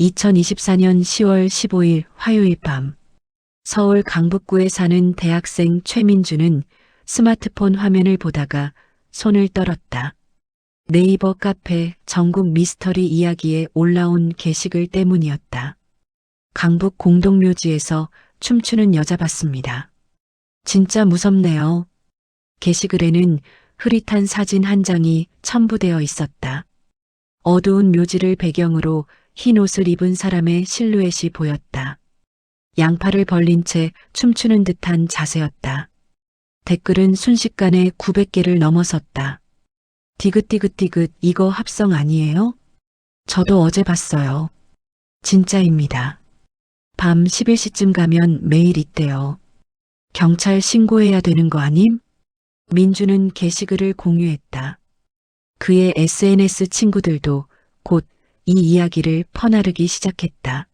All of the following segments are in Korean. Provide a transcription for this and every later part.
2024년 10월 15일 화요일 밤 서울 강북구에 사는 대학생 최민주는 스마트폰 화면을 보다가 손을 떨었다. 네이버 카페 전국 미스터리 이야기에 올라온 게시글 때문이었다. 강북 공동묘지에서 춤추는 여자 봤습니다. 진짜 무섭네요. 게시글에는 흐릿한 사진 한 장이 첨부되어 있었다. 어두운 묘지를 배경으로 흰 옷을 입은 사람의 실루엣이 보였다. 양팔을 벌린 채 춤추는 듯한 자세였다. 댓글은 순식간에 900개를 넘어섰다. 디귿디귿디귿 이거 합성 아니에요? 저도 어제 봤어요. 진짜입니다. 밤 11시쯤 가면 매일 있대요. 경찰 신고해야 되는 거 아님? 민주는 게시글을 공유했다. 그의 SNS 친구들도 곧 이 이야기를 퍼나르기 시작했다.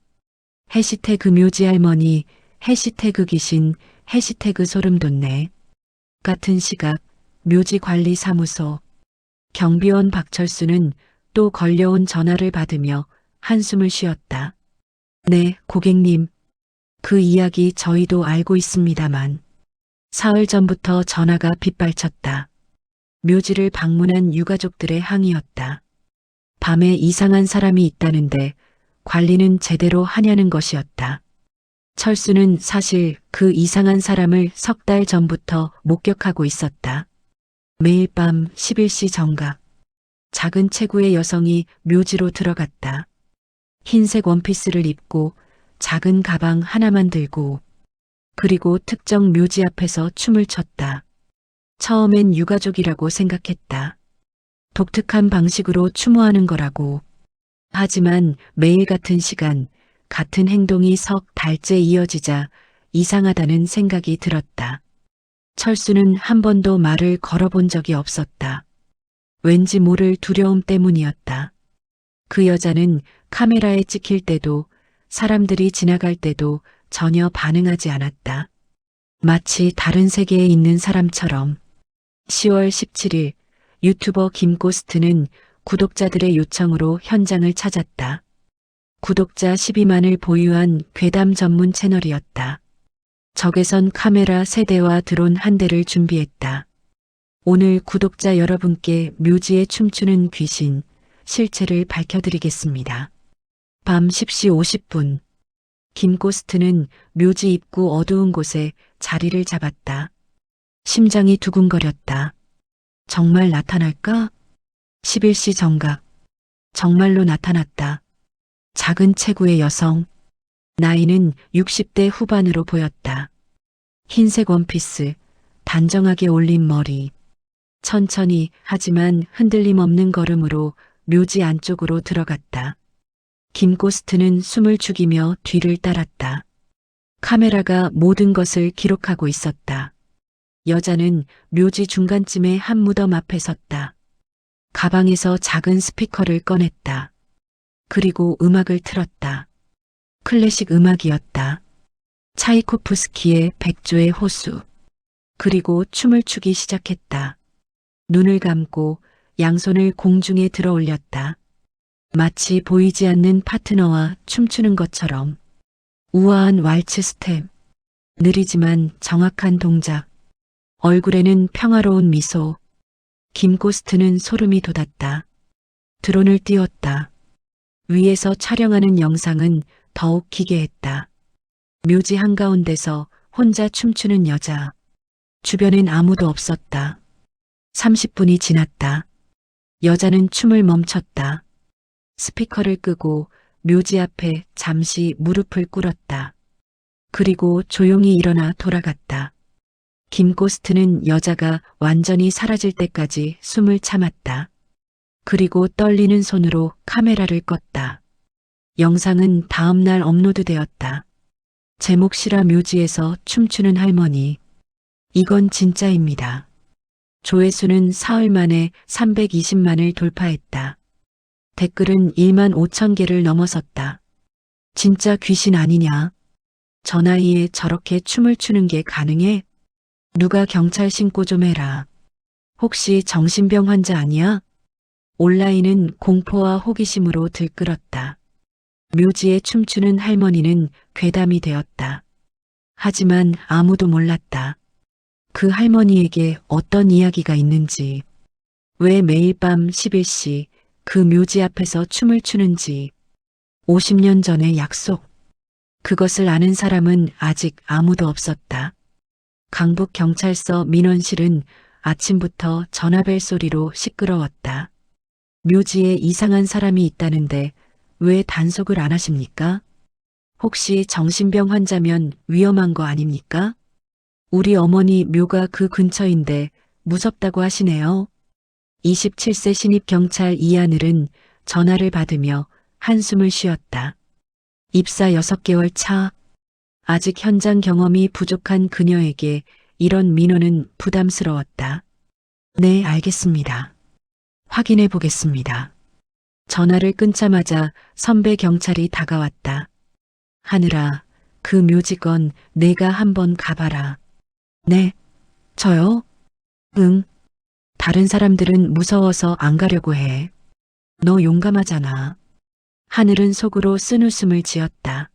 해시태그 묘지 할머니, 해시태그 귀신, 해시태그 소름 돋네. 같은 시각 묘지관리사무소. 경비원 박철수는 또 걸려온 전화를 받으며 한숨을 쉬었다. 네, 고객님. 그 이야기 저희도 알고 있습니다만. 사흘 전부터 전화가 빗발쳤다. 묘지를 방문한 유가족들의 항의였다. 밤에 이상한 사람이 있다는데 관리는 제대로 하냐는 것이었다. 철수는 사실 그 이상한 사람을 석 달 전부터 목격하고 있었다. 매일 밤 11시 정각, 작은 체구의 여성이 묘지로 들어갔다. 흰색 원피스를 입고 작은 가방 하나만 들고, 그리고 특정 묘지 앞에서 춤을 췄다. 처음엔 유가족이라고 생각했다. 독특한 방식으로 추모하는 거라고. 하지만 매일 같은 시간, 같은 행동이 석 달째 이어지자 이상하다는 생각이 들었다. 철수는 한 번도 말을 걸어본 적이 없었다. 왠지 모를 두려움 때문이었다. 그 여자는 카메라에 찍힐 때도 사람들이 지나갈 때도 전혀 반응하지 않았다. 마치 다른 세계에 있는 사람처럼. 10월 17일 유튜버 김고스트는 구독자들의 요청으로 현장을 찾았다. 구독자 12만을 보유한 괴담 전문 채널이었다. 적외선 카메라 3대와 드론 1대를 준비했다. 오늘 구독자 여러분께 묘지에 춤추는 귀신, 실체를 밝혀드리겠습니다. 밤 10시 50분. 김고스트는 묘지 입구 어두운 곳에 자리를 잡았다. 심장이 두근거렸다. 정말 나타날까? 11시 정각. 정말로 나타났다. 작은 체구의 여성. 나이는 60대 후반으로 보였다. 흰색 원피스, 단정하게 올린 머리. 천천히 하지만 흔들림 없는 걸음으로 묘지 안쪽으로 들어갔다. 김고스트는 숨을 죽이며 뒤를 따랐다. 카메라가 모든 것을 기록하고 있었다. 여자는 묘지 중간쯤에 한 무덤 앞에 섰다. 가방에서 작은 스피커를 꺼냈다. 그리고 음악을 틀었다. 클래식 음악이었다. 차이코프스키의 백조의 호수. 그리고 춤을 추기 시작했다. 눈을 감고 양손을 공중에 들어 올렸다. 마치 보이지 않는 파트너와 춤추는 것처럼. 우아한 왈츠 스텝. 느리지만 정확한 동작. 얼굴에는 평화로운 미소. 김고스트는 소름이 돋았다. 드론을 띄웠다. 위에서 촬영하는 영상은 더욱 기괴했다. 묘지 한가운데서 혼자 춤추는 여자. 주변엔 아무도 없었다. 30분이 지났다. 여자는 춤을 멈췄다. 스피커를 끄고 묘지 앞에 잠시 무릎을 꿇었다. 그리고 조용히 일어나 돌아갔다. 김고스트는 여자가 완전히 사라질 때까지 숨을 참았다. 그리고 떨리는 손으로 카메라를 껐다. 영상은 다음 날 업로드되었다. 제목 실화 묘지에서 춤추는 할머니. 이건 진짜입니다. 조회수는 사흘 만에 320만을 돌파했다. 댓글은 1만 5천 개를 넘어섰다. 진짜 귀신 아니냐? 저 나이에 저렇게 춤을 추는 게 가능해? 누가 경찰 신고 좀 해라. 혹시 정신병 환자 아니야? 온라인은 공포와 호기심으로 들끓었다. 묘지에 춤추는 할머니는 괴담이 되었다. 하지만 아무도 몰랐다. 그 할머니에게 어떤 이야기가 있는지, 왜 매일 밤 11시 그 묘지 앞에서 춤을 추는지, 50년 전의 약속. 그것을 아는 사람은 아직 아무도 없었다. 강북경찰서 민원실은 아침부터 전화벨 소리로 시끄러웠다. 묘지에 이상한 사람이 있다는데 왜 단속을 안 하십니까? 혹시 정신병 환자면 위험한 거 아닙니까? 우리 어머니 묘가 그 근처인데 무섭다고 하시네요. 27세 신입 경찰 이하늘은 전화를 받으며 한숨을 쉬었다. 입사 6개월 차. 아직 현장 경험이 부족한 그녀에게 이런 민원은 부담스러웠다. 네, 알겠습니다. 확인해 보겠습니다. 전화를 끊자마자 선배 경찰이 다가왔다. 하늘아, 그 묘지건 내가 한번 가봐라. 네, 저요? 응. 다른 사람들은 무서워서 안 가려고 해. 너 용감하잖아. 하늘은 속으로 쓴웃음을 지었다.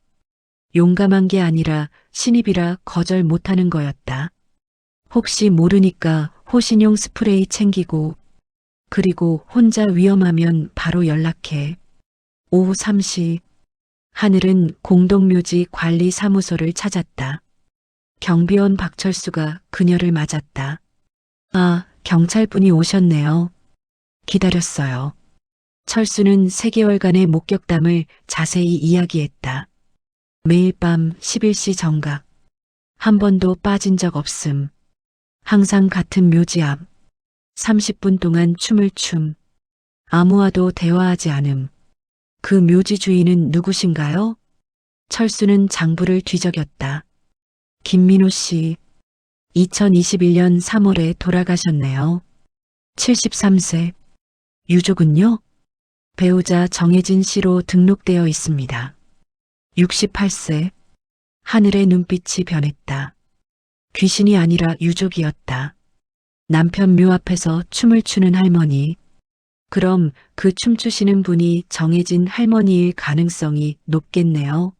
용감한 게 아니라 신입이라 거절 못하는 거였다. 혹시 모르니까 호신용 스프레이 챙기고, 그리고 혼자 위험하면 바로 연락해. 오후 3시. 하늘은 공동묘지 관리사무소를 찾았다. 경비원 박철수가 그녀를 맞았다. 아, 경찰분이 오셨네요. 기다렸어요. 철수는 3개월간의 목격담을 자세히 이야기했다. 매일 밤 11시 정각. 한 번도 빠진 적 없음. 항상 같은 묘지 앞. 30분 동안 춤을 춤. 아무와도 대화하지 않음. 그 묘지 주인은 누구신가요? 철수는 장부를 뒤적였다. 김민호 씨. 2021년 3월에 돌아가셨네요. 73세. 유족은요? 배우자 정혜진 씨로 등록되어 있습니다. 68세. 하늘의 눈빛이 변했다. 귀신이 아니라 유족이었다. 남편 묘 앞에서 춤을 추는 할머니. 그럼 그 춤추시는 분이 정혜진 할머니일 가능성이 높겠네요.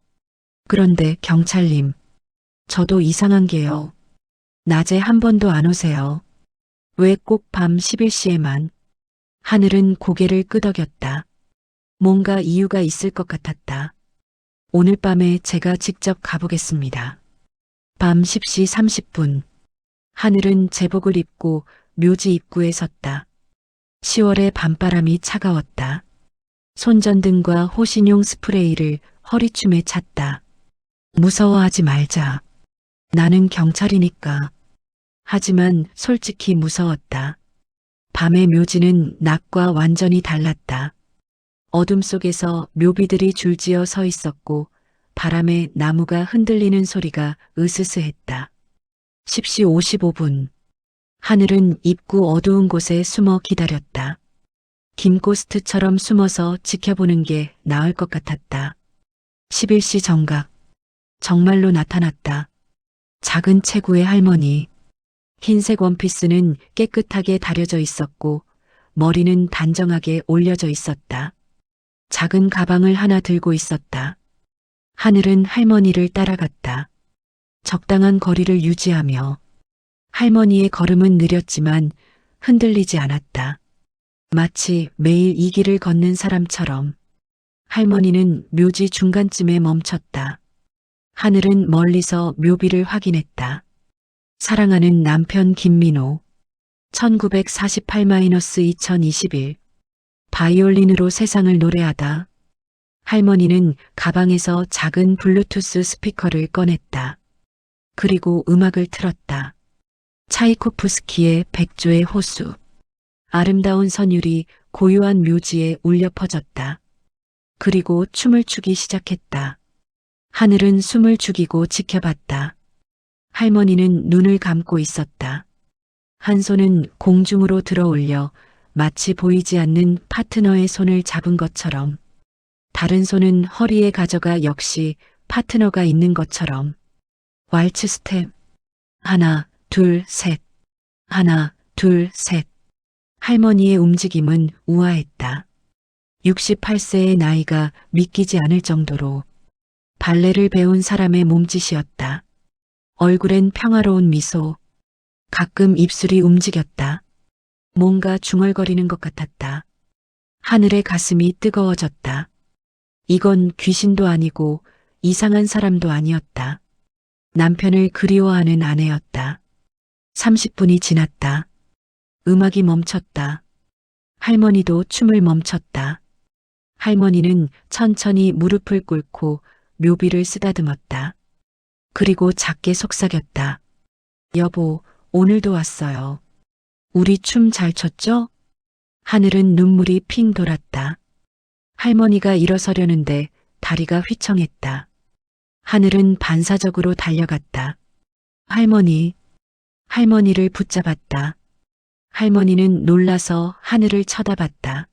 그런데 경찰님, 저도 이상한 게요. 낮에 한 번도 안 오세요. 왜 꼭 밤 11시에만? 하늘은 고개를 끄덕였다. 뭔가 이유가 있을 것 같았다. 오늘 밤에 제가 직접 가보겠습니다. 밤 10시 30분. 하늘은 제복을 입고 묘지 입구에 섰다. 10월의 밤바람이 차가웠다. 손전등과 호신용 스프레이를 허리춤에 찼다. 무서워하지 말자. 나는 경찰이니까. 하지만 솔직히 무서웠다. 밤의 묘지는 낮과 완전히 달랐다. 어둠 속에서 묘비들이 줄지어 서 있었고 바람에 나무가 흔들리는 소리가 으스스했다. 10시 55분. 하늘은 입구 어두운 곳에 숨어 기다렸다. 김고스트처럼 숨어서 지켜보는 게 나을 것 같았다. 11시 정각. 정말로 나타났다. 작은 체구의 할머니. 흰색 원피스는 깨끗하게 다려져 있었고 머리는 단정하게 올려져 있었다. 작은 가방을 하나 들고 있었다. 하늘은 할머니를 따라갔다. 적당한 거리를 유지하며 할머니의 걸음은 느렸지만 흔들리지 않았다. 마치 매일 이 길을 걷는 사람처럼. 할머니는 묘지 중간쯤에 멈췄다. 하늘은 멀리서 묘비를 확인했다. 사랑하는 남편 김민호. 1948-2021. 바이올린으로 세상을 노래하다. 할머니는 가방에서 작은 블루투스 스피커를 꺼냈다. 그리고 음악을 틀었다. 차이코프스키의 백조의 호수. 아름다운 선율이 고요한 묘지에 울려 퍼졌다. 그리고 춤을 추기 시작했다. 하늘은 숨을 죽이고 지켜봤다. 할머니는 눈을 감고 있었다. 한 손은 공중으로 들어 올려 마치 보이지 않는 파트너의 손을 잡은 것처럼, 다른 손은 허리에 가져가 역시 파트너가 있는 것처럼. 왈츠 스텝. 하나, 둘, 셋. 하나, 둘, 셋. 할머니의 움직임은 우아했다. 68세의 나이가 믿기지 않을 정도로 발레를 배운 사람의 몸짓이었다. 얼굴엔 평화로운 미소, 가끔 입술이 움직였다. 뭔가 중얼거리는 것 같았다. 하늘의 가슴이 뜨거워졌다. 이건 귀신도 아니고 이상한 사람도 아니었다. 남편을 그리워하는 아내였다. 30분이 지났다. 음악이 멈췄다. 할머니도 춤을 멈췄다. 할머니는 천천히 무릎을 꿇고 묘비를 쓰다듬었다. 그리고 작게 속삭였다. 여보, 오늘도 왔어요. 우리 춤 잘 췄죠? 하늘은 눈물이 핑 돌았다. 할머니가 일어서려는데 다리가 휘청했다. 하늘은 반사적으로 달려갔다. 할머니, 할머니를 붙잡았다. 할머니는 놀라서 하늘을 쳐다봤다.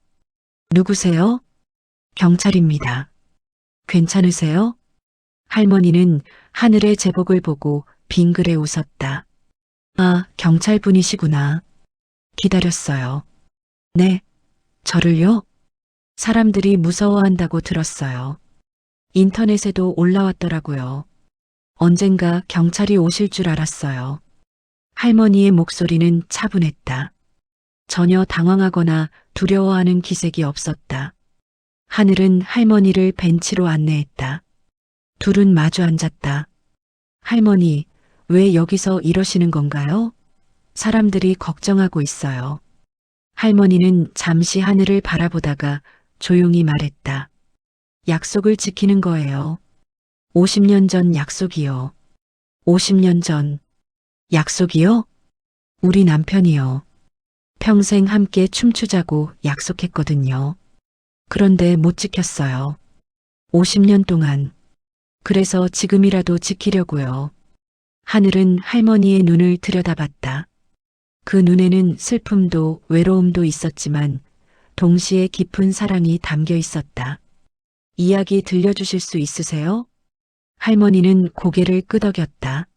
누구세요? 경찰입니다. 괜찮으세요? 할머니는 하늘의 제복을 보고 빙그레 웃었다. 아, 경찰분이시구나. 기다렸어요. 네, 저를요? 사람들이 무서워한다고 들었어요. 인터넷에도 올라왔더라고요. 언젠가 경찰이 오실 줄 알았어요. 할머니의 목소리는 차분했다. 전혀 당황하거나 두려워하는 기색이 없었다. 하늘은 할머니를 벤치로 안내했다. 둘은 마주 앉았다. 할머니, 왜 여기서 이러시는 건가요? 사람들이 걱정하고 있어요. 할머니는 잠시 하늘을 바라보다가 조용히 말했다. 약속을 지키는 거예요. 50년 전 약속이요. 50년 전 약속이요? 우리 남편이요. 평생 함께 춤추자고 약속했거든요. 그런데 못 지켰어요. 50년 동안. 그래서 지금이라도 지키려고요. 하늘은 할머니의 눈을 들여다봤다. 그 눈에는 슬픔도 외로움도 있었지만 동시에 깊은 사랑이 담겨 있었다. 이야기 들려주실 수 있으세요? 할머니는 고개를 끄덕였다.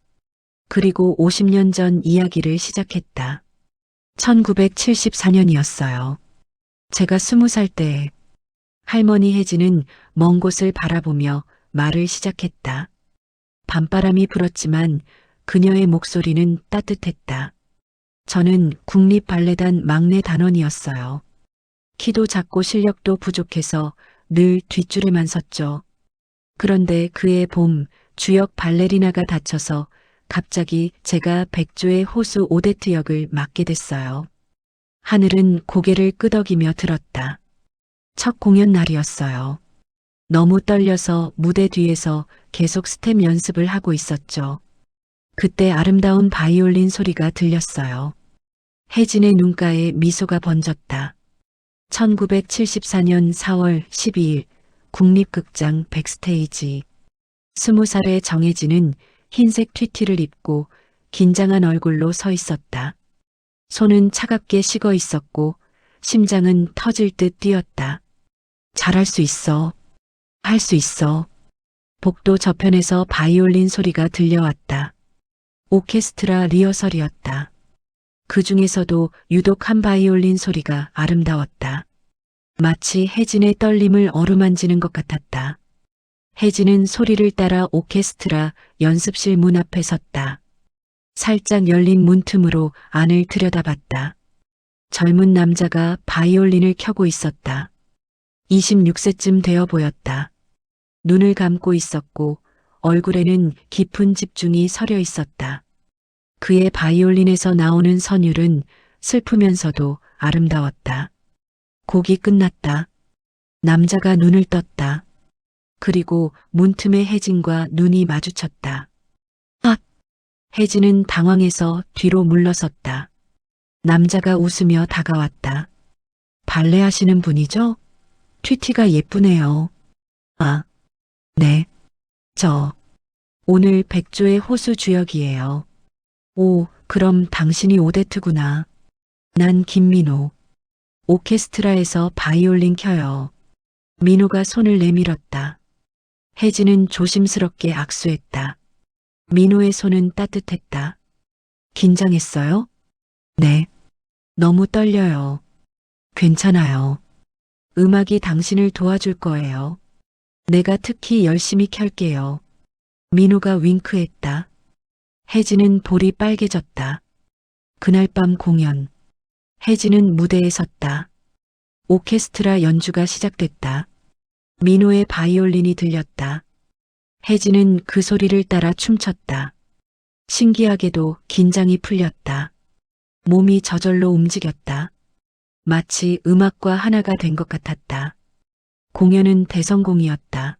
그리고 50년 전 이야기를 시작했다. 1974년이었어요. 제가 20살 때 할머니 혜진은 먼 곳을 바라보며 말을 시작했다. 밤바람이 불었지만 그녀의 목소리는 따뜻했다. 저는 국립발레단 막내 단원이었어요. 키도 작고 실력도 부족해서 늘 뒷줄에만 섰죠. 그런데 그해 봄 주역 발레리나가 다쳐서 갑자기 제가 백조의 호수 오데트 역을 맡게 됐어요. 하늘은 고개를 끄덕이며 들었다. 첫 공연 날이었어요. 너무 떨려서 무대 뒤에서 계속 스텝 연습을 하고 있었죠. 그때 아름다운 바이올린 소리가 들렸어요. 혜진의 눈가에 미소가 번졌다. 1974년 4월 12일 국립극장 백스테이지. 20살의 정혜진은 흰색 튀티를 입고 긴장한 얼굴로 서 있었다. 손은 차갑게 식어 있었고 심장은 터질 듯 뛰었다. 잘할 수 있어. 할 수 있어. 복도 저편에서 바이올린 소리가 들려왔다. 오케스트라 리허설이었다. 그 중에서도 유독 한 바이올린 소리가 아름다웠다. 마치 혜진의 떨림을 어루만지는 것 같았다. 혜진은 소리를 따라 오케스트라 연습실 문 앞에 섰다. 살짝 열린 문틈으로 안을 들여다봤다. 젊은 남자가 바이올린을 켜고 있었다. 26세쯤 되어 보였다. 눈을 감고 있었고 얼굴에는 깊은 집중이 서려 있었다. 그의 바이올린에서 나오는 선율은 슬프면서도 아름다웠다. 곡이 끝났다. 남자가 눈을 떴다. 그리고 문틈의 혜진과 눈이 마주쳤다. 아! 혜진은 당황해서 뒤로 물러섰다. 남자가 웃으며 다가왔다. 발레 하시는 분이죠? 튀티가 예쁘네요. 아, 네. 저 오늘 백조의 호수 주역이에요. 오, 그럼 당신이 오데트구나. 난 김민호. 오케스트라에서 바이올린 켜요. 민호가 손을 내밀었다. 혜진은 조심스럽게 악수했다. 민호의 손은 따뜻했다. 긴장했어요? 네. 너무 떨려요. 괜찮아요. 음악이 당신을 도와줄 거예요. 내가 특히 열심히 켤게요. 민호가 윙크했다. 혜진은 볼이 빨개졌다. 그날 밤 공연. 혜진은 무대에 섰다. 오케스트라 연주가 시작됐다. 민호의 바이올린이 들렸다. 혜진은 그 소리를 따라 춤췄다. 신기하게도 긴장이 풀렸다. 몸이 저절로 움직였다. 마치 음악과 하나가 된 것 같았다. 공연은 대성공이었다.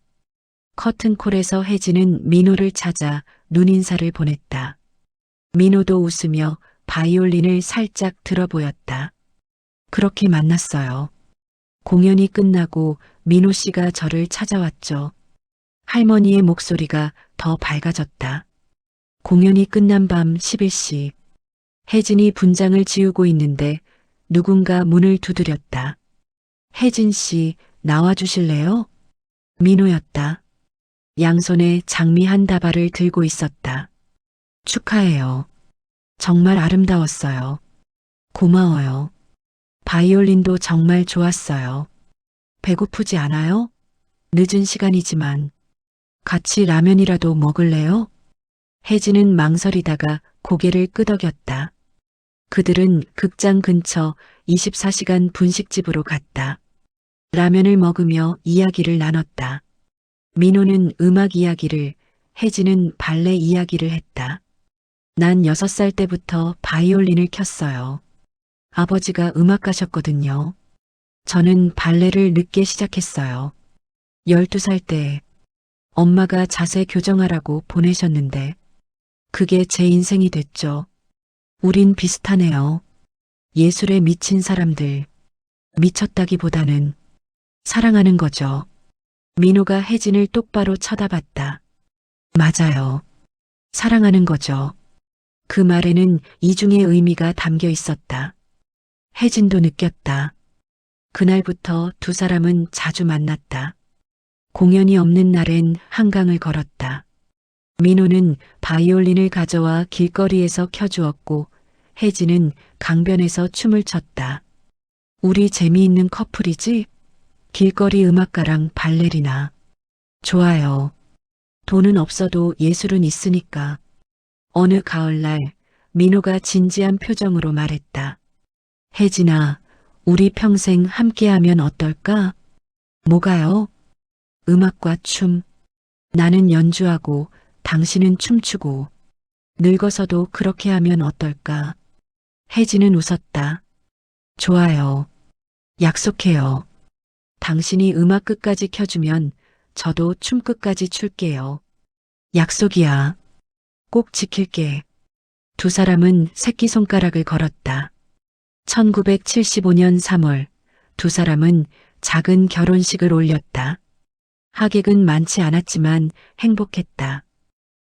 커튼콜에서 혜진은 민호를 찾아 눈인사를 보냈다. 민호도 웃으며 바이올린을 살짝 들어 보였다. 그렇게 만났어요. 공연이 끝나고 민호 씨가 저를 찾아왔죠. 할머니의 목소리가 더 밝아졌다. 공연이 끝난 밤 11시. 혜진이 분장을 지우고 있는데 누군가 문을 두드렸다. 혜진 씨, 나와주실래요? 민호였다. 양손에 장미 한 다발을 들고 있었다. 축하해요. 정말 아름다웠어요. 고마워요. 바이올린도 정말 좋았어요. 배고프지 않아요? 늦은 시간이지만 같이 라면이라도 먹을래요? 혜진은 망설이다가 고개를 끄덕였다. 그들은 극장 근처 24시간 분식집으로 갔다. 라면을 먹으며 이야기를 나눴다. 민호는 음악 이야기를, 혜진은 발레 이야기를 했다. 난 6살 때부터 바이올린을 켰어요. 아버지가 음악가셨거든요. 저는 발레를 늦게 시작했어요. 12살 때 엄마가 자세 교정하라고 보내셨는데 그게 제 인생이 됐죠. 우린 비슷하네요. 예술에 미친 사람들. 미쳤다기보다는 사랑하는 거죠. 민호가 혜진을 똑바로 쳐다봤다. 맞아요. 사랑하는 거죠. 그 말에는 이중의 의미가 담겨 있었다. 혜진도 느꼈다. 그날부터 두 사람은 자주 만났다. 공연이 없는 날엔 한강을 걸었다. 민호는 바이올린을 가져와 길거리에서 켜주었고 혜진은 강변에서 춤을 췄다. 우리 재미있는 커플이지? 길거리 음악가랑 발레리나. 좋아요. 돈은 없어도 예술은 있으니까. 어느 가을날 민호가 진지한 표정으로 말했다. 혜진아, 우리 평생 함께하면 어떨까? 뭐가요? 음악과 춤. 나는 연주하고 당신은 춤추고. 늙어서도 그렇게 하면 어떨까? 혜진은 웃었다. 좋아요. 약속해요. 당신이 음악 끝까지 켜주면 저도 춤 끝까지 출게요. 약속이야. 꼭 지킬게. 두 사람은 새끼손가락을 걸었다. 1975년 3월 두 사람은 작은 결혼식을 올렸다. 하객은 많지 않았지만 행복했다.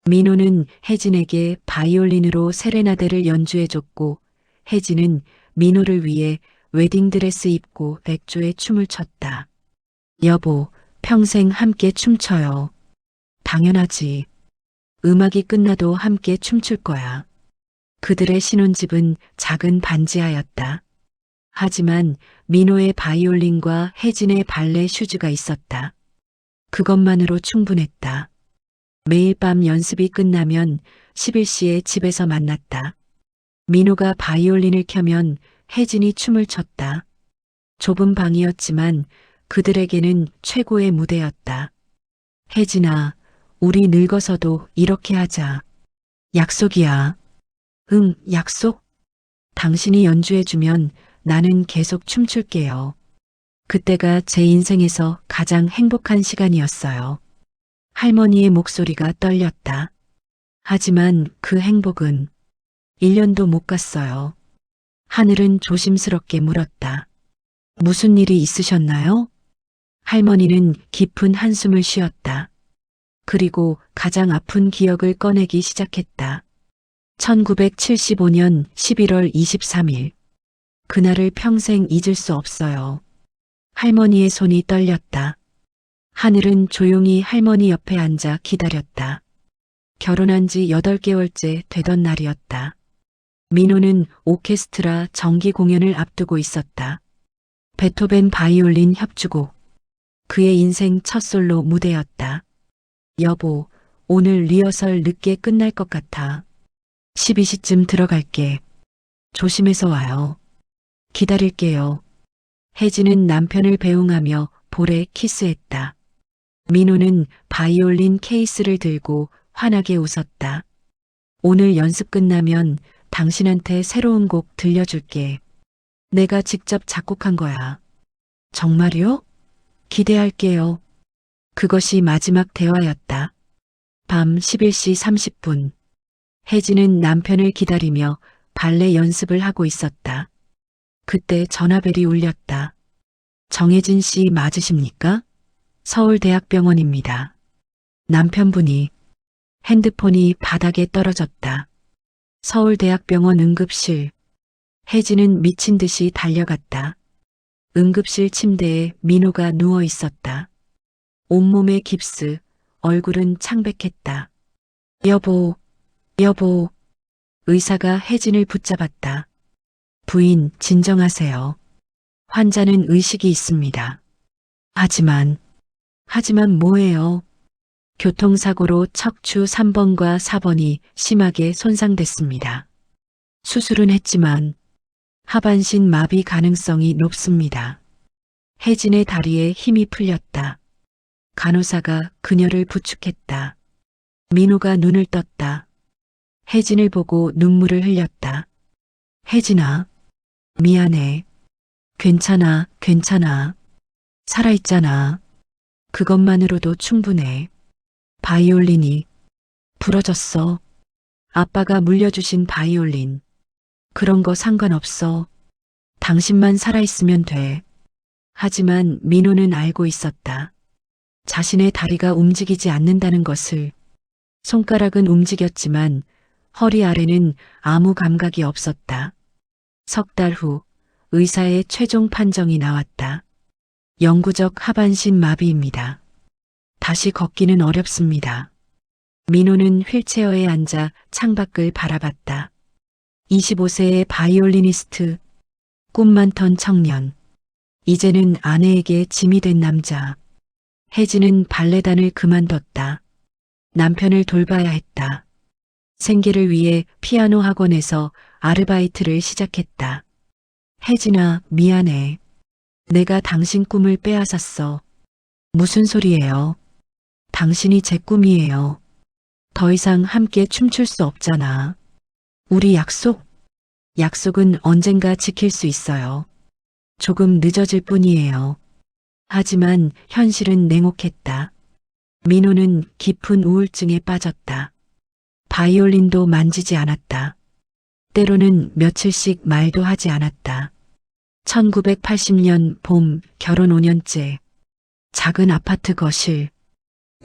민호는 혜진에게 바이올린으로 세레나데를 연주해줬고 혜진은 민호를 위해 웨딩드레스 입고 백조의 춤을 췄다. 여보, 평생 함께 춤춰요. 당연하지. 음악이 끝나도 함께 춤출 거야. 그들의 신혼집은 작은 반지하였다. 하지만 민호의 바이올린과 혜진의 발레 슈즈가 있었다. 그것만으로 충분했다. 매일 밤 연습이 끝나면 11시에 집에서 만났다. 민호가 바이올린을 켜면 혜진이 춤을 췄다. 좁은 방이었지만 그들에게는 최고의 무대였다. 혜진아, 우리 늙어서도 이렇게 하자. 약속이야. 응, 약속? 당신이 연주해주면 나는 계속 춤출게요. 그때가 제 인생에서 가장 행복한 시간이었어요. 할머니의 목소리가 떨렸다. 하지만 그 행복은 1년도 못 갔어요. 하늘은 조심스럽게 물었다. 무슨 일이 있으셨나요? 할머니는 깊은 한숨을 쉬었다. 그리고 가장 아픈 기억을 꺼내기 시작했다. 1975년 11월 23일. 그날을 평생 잊을 수 없어요. 할머니의 손이 떨렸다. 하늘은 조용히 할머니 옆에 앉아 기다렸다. 결혼한 지 8개월째 되던 날이었다. 민호는 오케스트라 정기 공연을 앞두고 있었다. 베토벤 바이올린 협주곡. 그의 인생 첫 솔로 무대였다. 여보, 오늘 리허설 늦게 끝날 것 같아. 12시쯤 들어갈게. 조심해서 와요. 기다릴게요. 혜진은 남편을 배웅하며 볼에 키스했다. 민호는 바이올린 케이스를 들고 환하게 웃었다. 오늘 연습 끝나면 당신한테 새로운 곡 들려줄게. 내가 직접 작곡한 거야. 정말요? 기대할게요. 그것이 마지막 대화였다. 밤 11시 30분. 혜진은 남편을 기다리며 발레 연습을 하고 있었다. 그때 전화벨이 울렸다. 정혜진 씨 맞으십니까? 서울대학병원입니다. 남편분이. 핸드폰이 바닥에 떨어졌다. 서울대학병원 응급실. 혜진은 미친 듯이 달려갔다. 응급실 침대에 민호가 누워 있었다. 온몸에 깁스, 얼굴은 창백했다. 여보, 여보. 의사가 혜진을 붙잡았다. 부인, 진정하세요. 환자는 의식이 있습니다. 하지만 뭐예요? 교통사고로 척추 3번과 4번이 심하게 손상됐습니다. 수술은 했지만 하반신 마비 가능성이 높습니다. 혜진의 다리에 힘이 풀렸다. 간호사가 그녀를 부축했다. 민호가 눈을 떴다. 혜진을 보고 눈물을 흘렸다. 혜진아, 미안해. 괜찮아, 괜찮아. 살아있잖아. 그것만으로도 충분해. 바이올린이 부러졌어. 아빠가 물려주신 바이올린. 그런 거 상관없어. 당신만 살아있으면 돼. 하지만 민호는 알고 있었다. 자신의 다리가 움직이지 않는다는 것을. 손가락은 움직였지만 허리 아래는 아무 감각이 없었다. 석 달 후 의사의 최종 판정이 나왔다. 영구적 하반신 마비입니다. 다시 걷기는 어렵습니다. 민호는 휠체어에 앉아 창밖을 바라봤다. 25세의 바이올리니스트, 꿈 많던 청년. 이제는 아내에게 짐이 된 남자. 혜진은 발레단을 그만뒀다. 남편을 돌봐야 했다. 생계를 위해 피아노 학원에서 아르바이트를 시작했다. 혜진아, 미안해. 내가 당신 꿈을 빼앗았어. 무슨 소리예요? 당신이 제 꿈이에요. 더 이상 함께 춤출 수 없잖아. 우리 약속은 언젠가 지킬 수 있어요. 조금 늦어질 뿐이에요. 하지만 현실은 냉혹했다. 민호는 깊은 우울증에 빠졌다. 바이올린도 만지지 않았다. 때로는 며칠씩 말도 하지 않았다. 1980년 봄, 결혼 5년째. 작은 아파트 거실.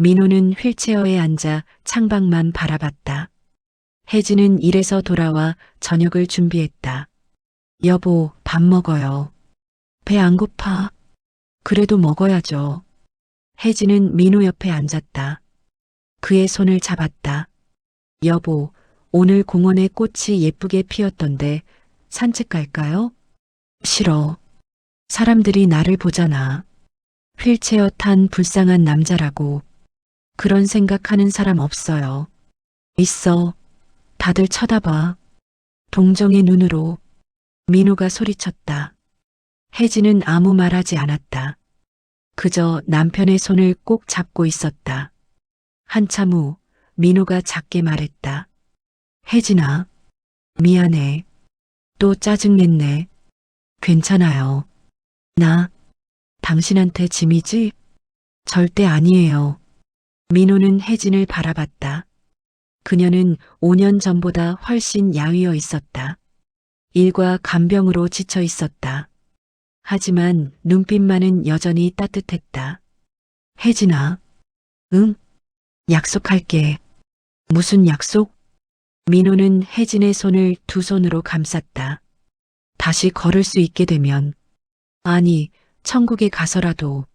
민호는 휠체어에 앉아 창밖만 바라봤다. 혜진은 일에서 돌아와 저녁을 준비했다. 여보, 밥 먹어요. 배 안 고파? 그래도 먹어야죠. 혜진은 민호 옆에 앉았다. 그의 손을 잡았다. 여보, 오늘 공원에 꽃이 예쁘게 피었던데 산책 갈까요? 싫어. 사람들이 나를 보잖아. 휠체어 탄 불쌍한 남자라고. 그런 생각하는 사람 없어요. 있어. 다들 쳐다봐. 동정의 눈으로. 민호가 소리쳤다. 혜진은 아무 말하지 않았다. 그저 남편의 손을 꼭 잡고 있었다. 한참 후 민호가 작게 말했다. 혜진아, 미안해. 또 짜증냈네. 괜찮아요. 나 당신한테 짐이지? 절대 아니에요. 민호는 혜진을 바라봤다. 그녀는 5년 전보다 훨씬 야위어 있었다. 일과 간병으로 지쳐 있었다. 하지만 눈빛만은 여전히 따뜻했다. 혜진아, 응? 약속할게. 무슨 약속? 민호는 혜진의 손을 두 손으로 감쌌다. 다시 걸을 수 있게 되면, 아니, 천국에 가서라도,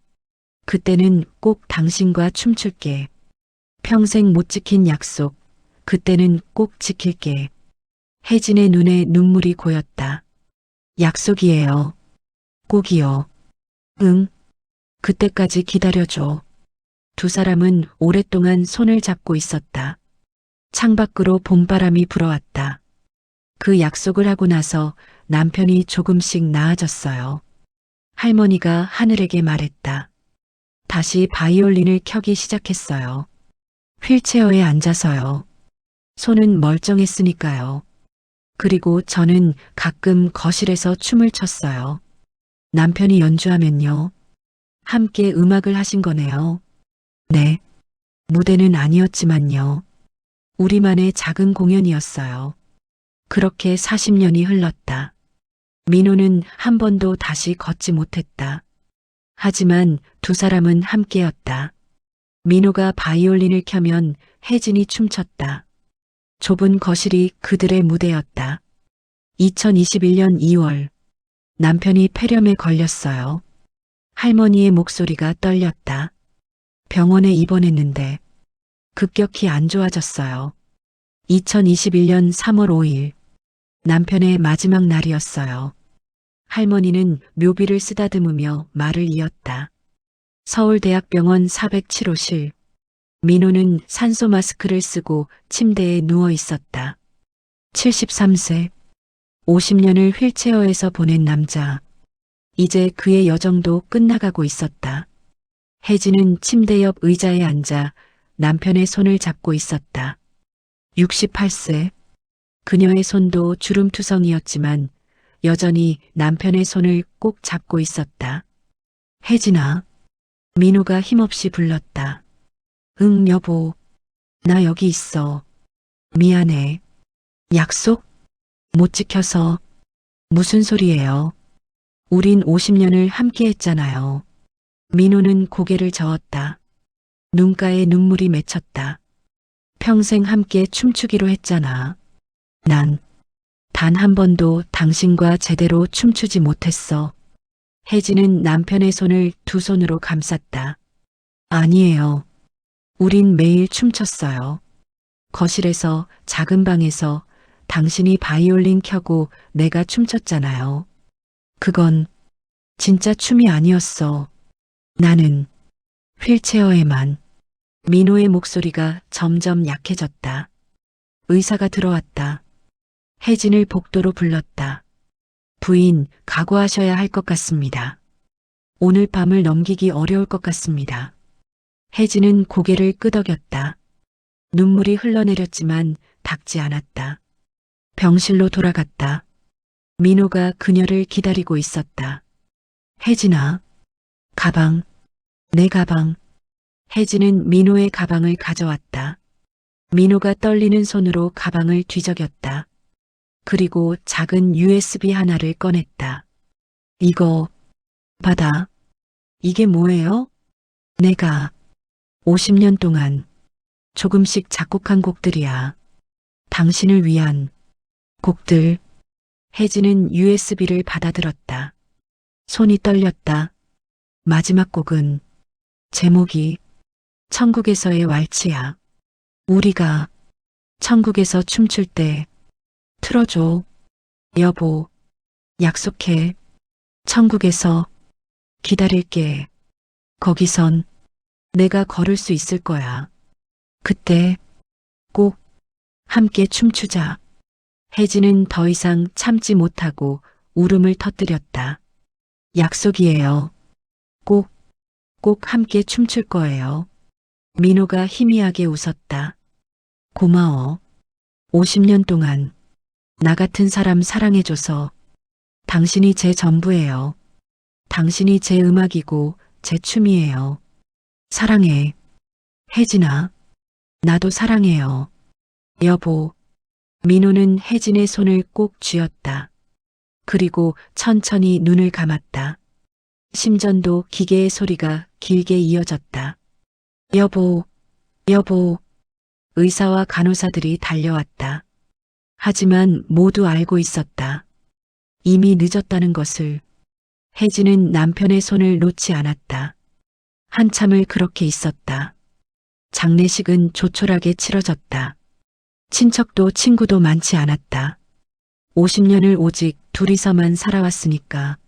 그때는 꼭 당신과 춤출게. 평생 못 지킨 약속, 그때는 꼭 지킬게. 혜진의 눈에 눈물이 고였다. 약속이에요. 꼭이요. 응, 그때까지 기다려줘. 두 사람은 오랫동안 손을 잡고 있었다. 창밖으로 봄바람이 불어왔다. 그 약속을 하고 나서 남편이 조금씩 나아졌어요. 할머니가 하늘에게 말했다. 다시 바이올린을 켜기 시작했어요. 휠체어에 앉아서요. 손은 멀쩡했으니까요. 그리고 저는 가끔 거실에서 춤을 췄어요. 남편이 연주하면요. 함께 음악을 하신 거네요. 네. 무대는 아니었지만요. 우리만의 작은 공연이었어요. 그렇게 40년이 흘렀다. 민호는 한 번도 다시 걷지 못했다. 하지만 두 사람은 함께였다. 민호가 바이올린을 켜면 혜진이 춤췄다. 좁은 거실이 그들의 무대였다. 2021년 2월 남편이 폐렴에 걸렸어요. 할머니의 목소리가 떨렸다. 병원에 입원했는데 급격히 안 좋아졌어요. 2021년 3월 5일 남편의 마지막 날이었어요. 할머니는 묘비를 쓰다듬으며 말을 이었다. 서울대학병원 407호실. 민호는 산소 마스크를 쓰고 침대에 누워 있었다. 73세. 50년을 휠체어에서 보낸 남자. 이제 그의 여정도 끝나가고 있었다. 혜진은 침대 옆 의자에 앉아 남편의 손을 잡고 있었다. 68세. 그녀의 손도 주름투성이었지만 여전히 남편의 손을 꼭 잡고 있었다. 혜진아. 민호가 힘없이 불렀다. 응, 여보. 나 여기 있어. 미안해. 약속? 못 지켜서. 무슨 소리예요? 우린 50년을 함께 했잖아요. 민호는 고개를 저었다. 눈가에 눈물이 맺혔다. 평생 함께 춤추기로 했잖아. 난 단 한 번도 당신과 제대로 춤추지 못했어. 혜진은 남편의 손을 두 손으로 감쌌다. 아니에요. 우린 매일 춤췄어요. 거실에서, 작은 방에서 당신이 바이올린 켜고 내가 춤췄잖아요. 그건 진짜 춤이 아니었어. 나는 휠체어에만. 민호의 목소리가 점점 약해졌다. 의사가 들어왔다. 혜진을 복도로 불렀다. 부인, 각오하셔야 할 것 같습니다. 오늘 밤을 넘기기 어려울 것 같습니다. 혜진은 고개를 끄덕였다. 눈물이 흘러내렸지만 닦지 않았다. 병실로 돌아갔다. 민호가 그녀를 기다리고 있었다. 혜진아, 가방, 내 가방. 혜진은 민호의 가방을 가져왔다. 민호가 떨리는 손으로 가방을 뒤적였다. 그리고 작은 USB 하나를 꺼냈다. 이거 받아. 이게 뭐예요? 내가 50년 동안 조금씩 작곡한 곡들이야. 당신을 위한 곡들. 혜진은 USB를 받아들었다. 손이 떨렸다. 마지막 곡은 제목이 천국에서의 왈츠야. 우리가 천국에서 춤출 때 틀어줘. 여보, 약속해. 천국에서 기다릴게. 거기선 내가 걸을 수 있을 거야. 그때 꼭 함께 춤추자. 혜진은 더 이상 참지 못하고 울음을 터뜨렸다. 약속이에요. 꼭 함께 춤출 거예요. 민호가 희미하게 웃었다. 고마워. 50년 동안 나 같은 사람 사랑해줘서. 당신이 제 전부예요. 당신이 제 음악이고 제 춤이에요. 사랑해. 혜진아. 나도 사랑해요. 여보. 민호는 혜진의 손을 꼭 쥐었다. 그리고 천천히 눈을 감았다. 심전도 기계의 소리가 길게 이어졌다. 여보, 여보. 의사와 간호사들이 달려왔다. 하지만 모두 알고 있었다. 이미 늦었다는 것을. 혜진은 남편의 손을 놓지 않았다. 한참을 그렇게 있었다. 장례식은 조촐하게 치러졌다. 친척도 친구도 많지 않았다. 50년을 오직 둘이서만 살아왔으니까.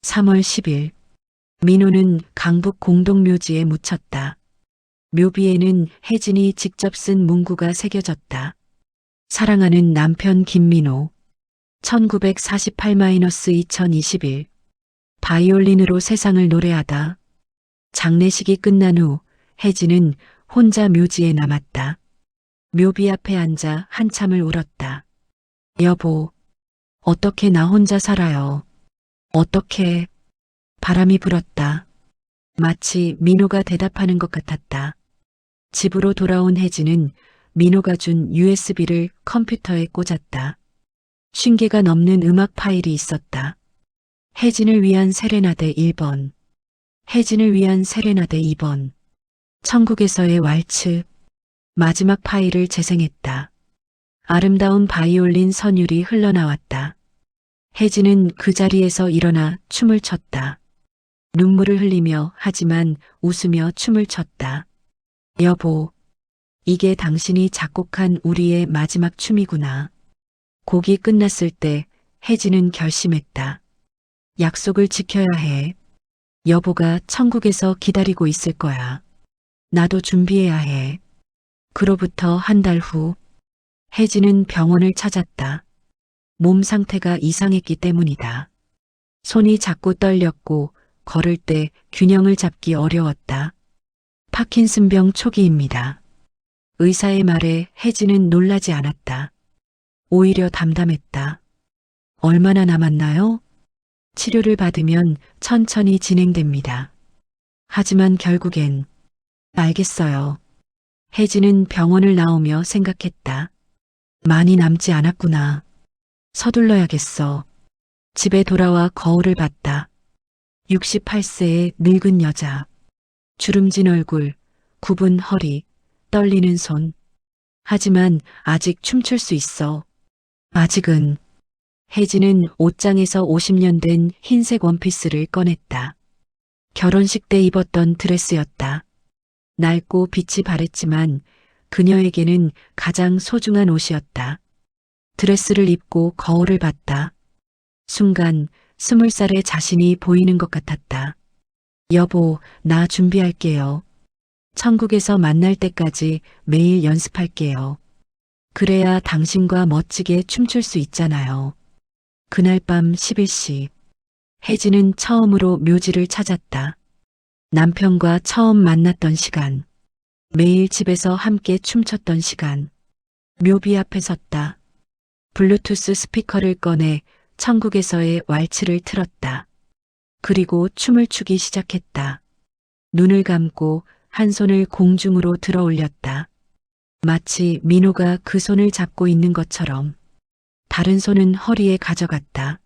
3월 10일 민호는 강북 공동묘지에 묻혔다. 묘비에는 혜진이 직접 쓴 문구가 새겨졌다. 사랑하는 남편 김민호 1948-2021 바이올린으로 세상을 노래하다. 장례식이 끝난 후 혜진은 혼자 묘지에 남았다. 묘비 앞에 앉아 한참을 울었다. 여보, 어떻게 나 혼자 살아요? 어떻게? 바람이 불었다. 마치 민호가 대답하는 것 같았다. 집으로 돌아온 혜진은 민호가 준 USB를 컴퓨터에 꽂았다. 50개가 넘는 음악 파일이 있었다. 혜진을 위한 세레나데 1번, 혜진을 위한 세레나데 2번, 천국에서의 왈츠. 마지막 파일을 재생했다. 아름다운 바이올린 선율이 흘러나왔다. 혜진은 그 자리에서 일어나 춤을 췄다. 눈물을 흘리며 하지만 웃으며 춤을 췄다. 여보, 이게 당신이 작곡한 우리의 마지막 춤이구나. 곡이 끝났을 때 혜진은 결심했다. 약속을 지켜야 해. 여보가 천국에서 기다리고 있을 거야. 나도 준비해야 해. 그로부터 한 달 후, 혜진은 병원을 찾았다. 몸 상태가 이상했기 때문이다. 손이 자꾸 떨렸고 걸을 때 균형을 잡기 어려웠다. 파킨슨병 초기입니다. 의사의 말에 혜진은 놀라지 않았다. 오히려 담담했다. 얼마나 남았나요? 치료를 받으면 천천히 진행됩니다. 하지만 결국엔 알겠어요. 혜진은 병원을 나오며 생각했다. 많이 남지 않았구나. 서둘러야겠어. 집에 돌아와 거울을 봤다. 68세의 늙은 여자. 주름진 얼굴, 굽은 허리, 떨리는 손. 하지만 아직 춤출 수 있어. 아직은. 혜진은 옷장에서 50년 된 흰색 원피스를 꺼냈다. 결혼식 때 입었던 드레스였다. 낡고 빛이 바랬지만 그녀에게는 가장 소중한 옷이었다. 드레스를 입고 거울을 봤다. 순간 20살의 자신이 보이는 것 같았다. 여보, 나 준비할게요. 천국에서 만날 때까지 매일 연습할게요. 그래야 당신과 멋지게 춤출 수 있잖아요. 그날 밤 11시, 혜진은 처음으로 묘지를 찾았다. 남편과 처음 만났던 시간, 매일 집에서 함께 춤췄던 시간, 묘비 앞에 섰다. 블루투스 스피커를 꺼내 천국에서의 왈츠를 틀었다. 그리고 춤을 추기 시작했다. 눈을 감고 한 손을 공중으로 들어 올렸다. 마치 민호가 그 손을 잡고 있는 것처럼. 다른 손은 허리에 가져갔다.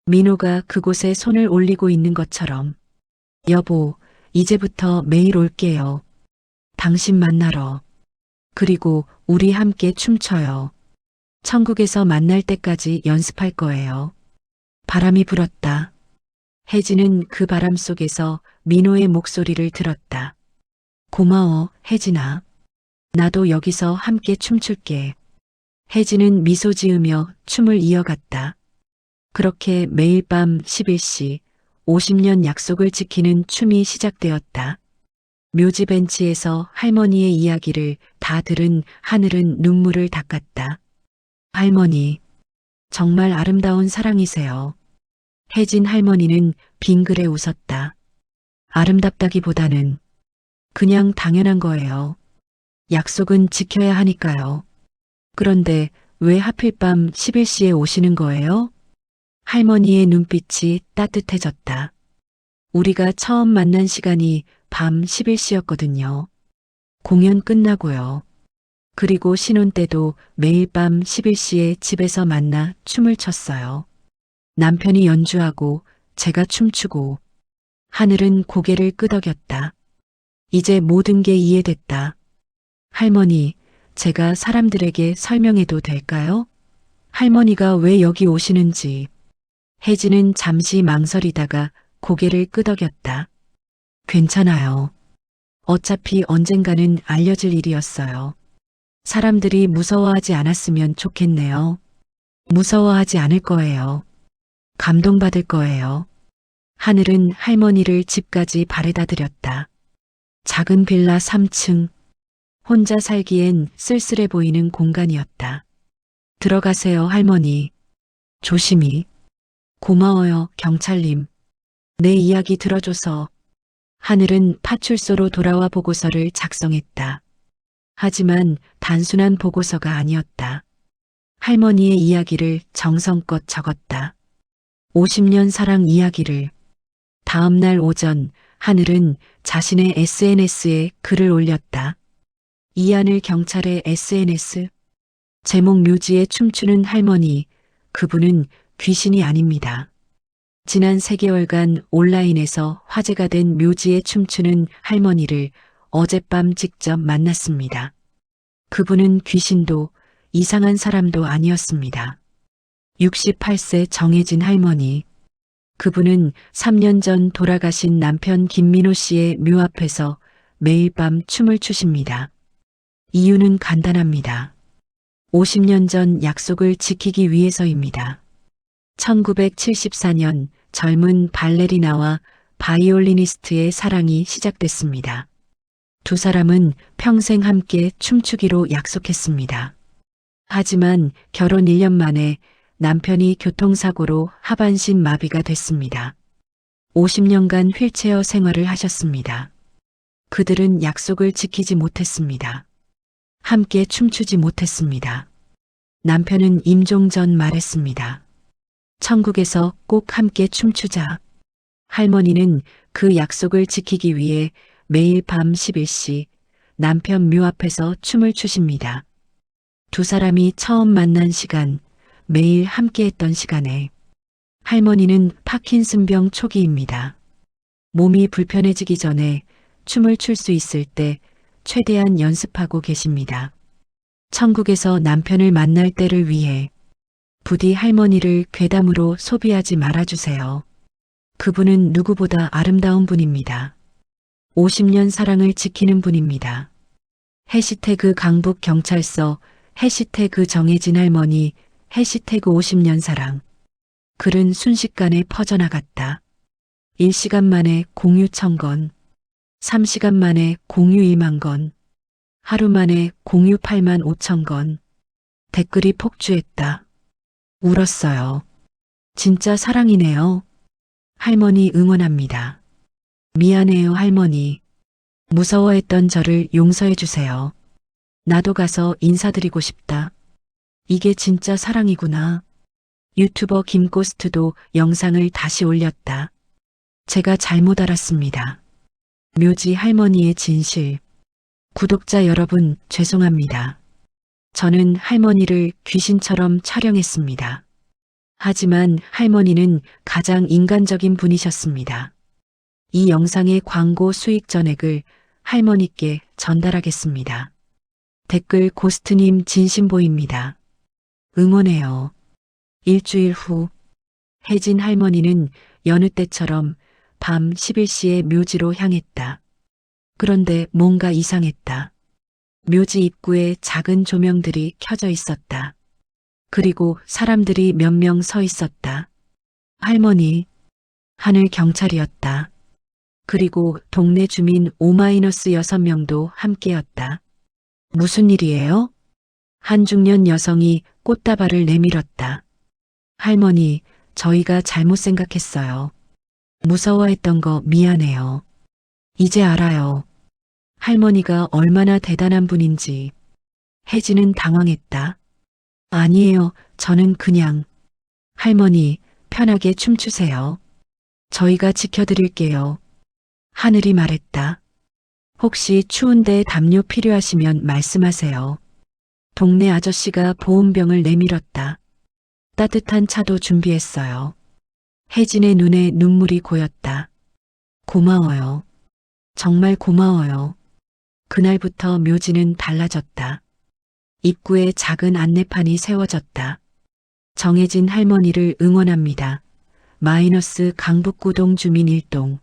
민호가 그곳에 손을 올리고 있는 것처럼. 여보, 이제부터 매일 올게요. 당신 만나러. 그리고 우리 함께 춤춰요. 천국에서 만날 때까지 연습할 거예요. 바람이 불었다. 혜진은 그 바람 속에서 민호의 목소리를 들었다. 고마워, 혜진아. 나도 여기서 함께 춤출게. 혜진은 미소 지으며 춤을 이어갔다. 그렇게 매일 밤 11시 50년 약속을 지키는 춤이 시작되었다. 묘지 벤치에서 할머니의 이야기를 다 들은 하늘은 눈물을 닦았다. 할머니, 정말 아름다운 사랑이세요. 혜진 할머니는 빙그레 웃었다. 아름답다기보다는 그냥 당연한 거예요. 약속은 지켜야 하니까요. 그런데 왜 하필 밤 11시에 오시는 거예요? 할머니의 눈빛이 따뜻해졌다. 우리가 처음 만난 시간이 밤 11시였거든요. 공연 끝나고요. 그리고 신혼 때도 매일 밤 11시에 집에서 만나 춤을 췄어요. 남편이 연주하고 제가 춤추고. 하늘은 고개를 끄덕였다. 이제 모든 게 이해됐다. 할머니, 제가 사람들에게 설명해도 될까요? 할머니가 왜 여기 오시는지. 혜진은 잠시 망설이다가 고개를 끄덕였다. 괜찮아요. 어차피 언젠가는 알려질 일이었어요. 사람들이 무서워하지 않았으면 좋겠네요. 무서워하지 않을 거예요. 감동받을 거예요. 하늘은 할머니를 집까지 바래다 드렸다. 작은 빌라 3층. 혼자 살기엔 쓸쓸해 보이는 공간이었다. 들어가세요, 할머니. 조심히. 고마워요, 경찰님. 내 이야기 들어줘서. 하늘은 파출소로 돌아와 보고서를 작성했다. 하지만 단순한 보고서가 아니었다. 할머니의 이야기를 정성껏 적었다. 50년 사랑 이야기를. 다음 날 오전 하늘은 자신의 SNS에 글을 올렸다. 이한을 경찰의 SNS. 제목 묘지에 춤추는 할머니. 그분은 귀신이 아닙니다. 지난 3개월간 온라인에서 화제가 된 묘지에 춤추는 할머니를 어젯밤 직접 만났습니다. 그분은 귀신도 이상한 사람도 아니었습니다. 68세 정혜진 할머니. 그분은 3년 전 돌아가신 남편 김민호 씨의 묘 앞에서 매일 밤 춤을 추십니다. 이유는 간단합니다. 50년 전 약속을 지키기 위해서입니다. 1974년 젊은 발레리나와 바이올리니스트의 사랑이 시작됐습니다. 두 사람은 평생 함께 춤추기로 약속했습니다. 하지만 결혼 1년 만에 남편이 교통사고로 하반신 마비가 됐습니다. 50년간 휠체어 생활을 하셨습니다. 그들은 약속을 지키지 못했습니다. 함께 춤추지 못했습니다. 남편은 임종 전 말했습니다. 천국에서 꼭 함께 춤추자. 할머니는 그 약속을 지키기 위해 매일 밤 11시 남편 묘 앞에서 춤을 추십니다. 두 사람이 처음 만난 시간, 매일 함께했던 시간에 할머니는 파킨슨병 초기입니다. 몸이 불편해지기 전에 춤을 출 수 있을 때 최대한 연습하고 계십니다. 천국에서 남편을 만날 때를 위해 부디 할머니를 괴담으로 소비하지 말아주세요. 그분은 누구보다 아름다운 분입니다. 50년 사랑을 지키는 분입니다. 해시태그 강북경찰서, 해시태그 정혜진 할머니, 해시태그 50년 사랑. 글은 순식간에 퍼져나갔다. 1시간 만에 공유 1000건, 3시간 만에 공유 1만 건, 하루 만에 공유 8만 5천 건. 댓글이 폭주했다. 울었어요. 진짜 사랑이네요. 할머니 응원합니다. 미안해요, 할머니. 무서워했던 저를 용서해 주세요. 나도 가서 인사드리고 싶다. 이게 진짜 사랑이구나. 유튜버 김고스트도 영상을 다시 올렸다. 제가 잘못 알았습니다. 묘지 할머니의 진실. 구독자 여러분, 죄송합니다. 저는 할머니를 귀신처럼 촬영했습니다. 하지만 할머니는 가장 인간적인 분이셨습니다. 이 영상의 광고 수익 전액을 할머니께 전달하겠습니다. 댓글 고스트님 진심보입니다. 응원해요. 일주일 후 혜진 할머니는 여느 때처럼 밤 11시에 묘지로 향했다. 그런데 뭔가 이상했다. 묘지 입구에 작은 조명들이 켜져 있었다. 그리고 사람들이 몇 명 서 있었다. 할머니, 하늘 경찰이었다. 그리고 동네 주민 5-6명도 함께였다. 무슨 일이에요? 한 중년 여성이 꽃다발을 내밀었다. 할머니, 저희가 잘못 생각했어요. 무서워했던 거 미안해요. 이제 알아요. 할머니가 얼마나 대단한 분인지. 혜진은 당황했다. 아니에요, 저는 그냥. 할머니, 편하게 춤추세요. 저희가 지켜드릴게요. 하늘이 말했다. 혹시 추운데 담요 필요하시면 말씀하세요. 동네 아저씨가 보온병을 내밀었다. 따뜻한 차도 준비했어요. 혜진의 눈에 눈물이 고였다. 고마워요. 정말 고마워요. 그날부터 묘지는 달라졌다. 입구에 작은 안내판이 세워졌다. 정혜진 할머니를 응원합니다. 마이너스 강북구동 주민 1동.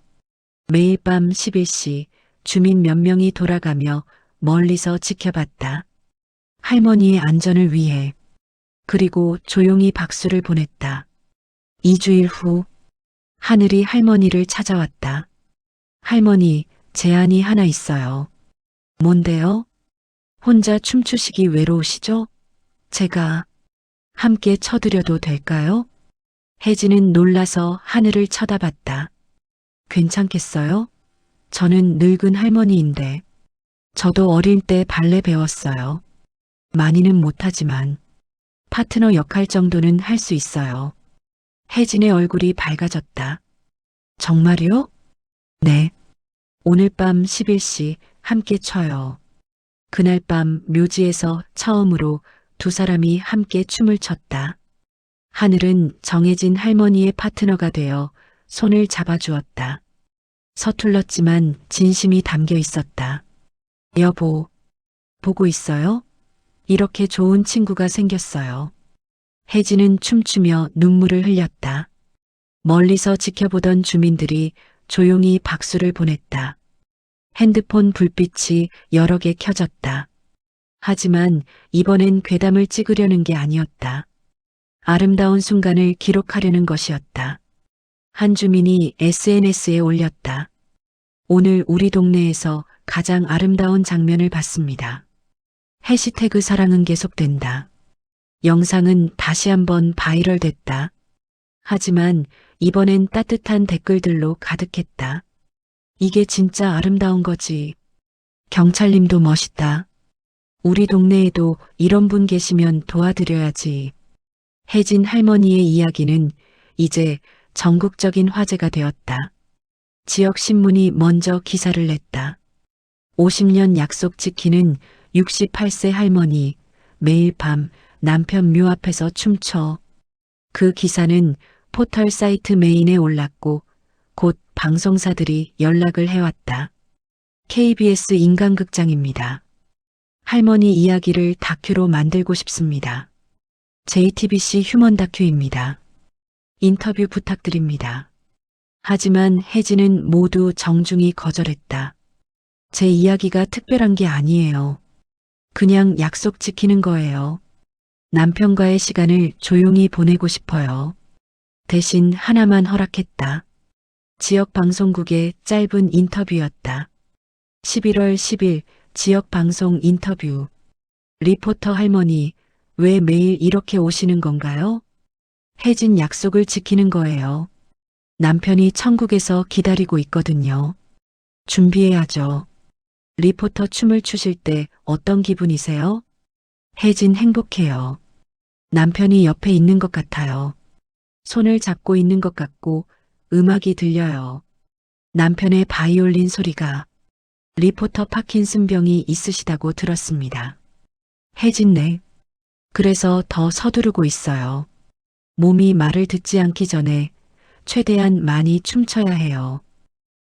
매일 밤 11시 주민 몇 명이 돌아가며 멀리서 지켜봤다. 할머니의 안전을 위해. 그리고 조용히 박수를 보냈다. 2주일 후 하늘이 할머니를 찾아왔다. 할머니, 제안이 하나 있어요. 뭔데요? 혼자 춤추시기 외로우시죠? 제가 함께 쳐드려도 될까요? 혜진은 놀라서 하늘을 쳐다봤다. 괜찮겠어요? 저는 늙은 할머니인데. 저도 어릴 때 발레 배웠어요. 많이는 못하지만 파트너 역할 정도는 할 수 있어요. 혜진의 얼굴이 밝아졌다. 정말요? 네. 오늘 밤 11시 함께 춰요. 그날 밤 묘지에서 처음으로 두 사람이 함께 춤을 췄다. 하늘은 정해진 할머니의 파트너가 되어 손을 잡아주었다. 서툴렀지만 진심이 담겨 있었다. 여보, 보고 있어요? 이렇게 좋은 친구가 생겼어요. 혜진은 춤추며 눈물을 흘렸다. 멀리서 지켜보던 주민들이 조용히 박수를 보냈다. 핸드폰 불빛이 여러 개 켜졌다. 하지만 이번엔 괴담을 찍으려는 게 아니었다. 아름다운 순간을 기록하려는 것이었다. 한 주민이 SNS에 올렸다. 오늘 우리 동네에서 가장 아름다운 장면을 봤습니다. 해시태그 사랑은 계속된다. 영상은 다시 한번 바이럴됐다. 하지만 이번엔 따뜻한 댓글들로 가득했다. 이게 진짜 아름다운 거지. 경찰님도 멋있다. 우리 동네에도 이런 분 계시면 도와드려야지. 혜진 할머니의 이야기는 이제 전국적인 화제가 되었다. 지역 신문이 먼저 기사를 냈다. 50년 약속 지키는 68세 할머니, 매일 밤 남편 묘 앞에서 춤춰. 그 기사는 포털 사이트 메인에 올랐고 곧 방송사들이 연락을 해왔다. KBS 인간극장입니다. 할머니 이야기를 다큐로 만들고 싶습니다. JTBC 휴먼 다큐입니다. 인터뷰 부탁드립니다. 하지만 혜진은 모두 정중히 거절했다. 제 이야기가 특별한 게 아니에요. 그냥 약속 지키는 거예요. 남편과의 시간을 조용히 보내고 싶어요. 대신 하나만 허락했다. 지역 방송국의 짧은 인터뷰였다. 11월 10일 지역 방송 인터뷰. 리포터 할머니, 왜 매일 이렇게 오시는 건가요? 혜진 약속을 지키는 거예요. 남편이 천국에서 기다리고 있거든요. 준비해야죠. 리포터 춤을 추실 때 어떤 기분이세요? 혜진 행복해요. 남편이 옆에 있는 것 같아요. 손을 잡고 있는 것 같고 음악이 들려요. 남편의 바이올린 소리가. 리포터 파킨슨병이 있으시다고 들었습니다. 혜진 네. 그래서 더 서두르고 있어요. 몸이 말을 듣지 않기 전에 최대한 많이 춤춰야 해요.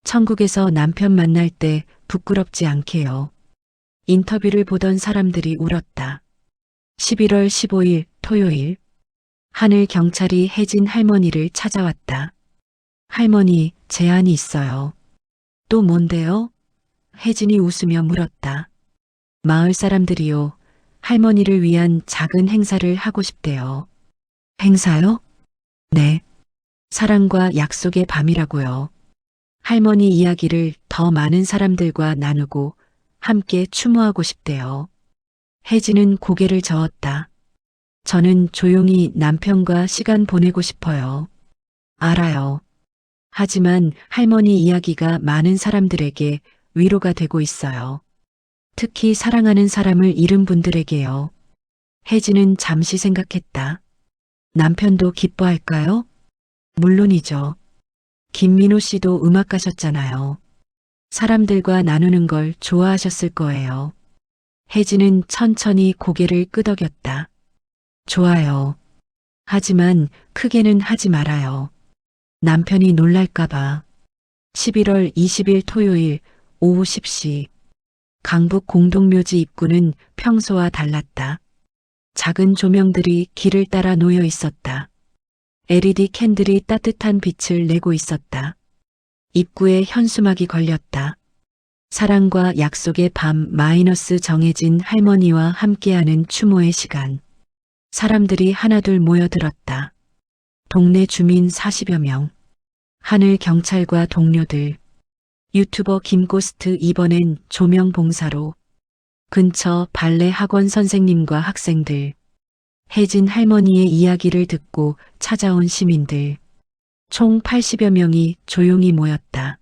천국에서 남편 만날 때 부끄럽지 않게요. 인터뷰를 보던 사람들이 울었다. 11월 15일 토요일 하늘 경찰이 혜진 할머니를 찾아왔다. 할머니, 제안이 있어요. 또 뭔데요? 혜진이 웃으며 물었다. 마을 사람들이요. 할머니를 위한 작은 행사를 하고 싶대요. 행사요? 네. 사랑과 약속의 밤이라고요. 할머니 이야기를 더 많은 사람들과 나누고 함께 추모하고 싶대요. 혜진은 고개를 저었다. 저는 조용히 남편과 시간 보내고 싶어요. 알아요. 하지만 할머니 이야기가 많은 사람들에게 위로가 되고 있어요. 특히 사랑하는 사람을 잃은 분들에게요. 혜진은 잠시 생각했다. 남편도 기뻐할까요? 물론이죠. 김민호 씨도 음악가셨잖아요. 사람들과 나누는 걸 좋아하셨을 거예요. 혜진은 천천히 고개를 끄덕였다. 좋아요. 하지만 크게는 하지 말아요. 남편이 놀랄까봐. 11월 20일 토요일 오후 10시. 강북 공동묘지 입구는 평소와 달랐다. 작은 조명들이 길을 따라 놓여 있었다. LED 캔들이 따뜻한 빛을 내고 있었다. 입구에 현수막이 걸렸다. 사랑과 약속의 밤 마이너스 정해진 할머니와 함께하는 추모의 시간. 사람들이 하나둘 모여들었다. 동네 주민 40여 명. 하늘 경찰과 동료들, 유튜버 김고스트 이번엔 조명 봉사로, 근처 발레 학원 선생님과 학생들, 혜진 할머니의 이야기를 듣고 찾아온 시민들, 총 80여 명이 조용히 모였다.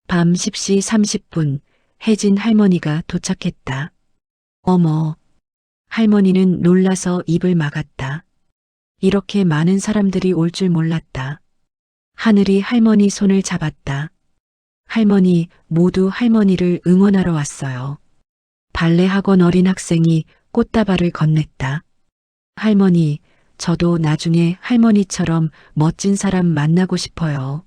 밤 10시 30분 혜진 할머니가 도착했다. 어머, 할머니는 놀라서 입을 막았다. 이렇게 많은 사람들이 올 줄 몰랐다. 하늘이 할머니 손을 잡았다. 할머니, 모두 할머니를 응원하러 왔어요. 발레 학원 어린 학생이 꽃다발을 건넸다. 할머니, 저도 나중에 할머니처럼 멋진 사람 만나고 싶어요.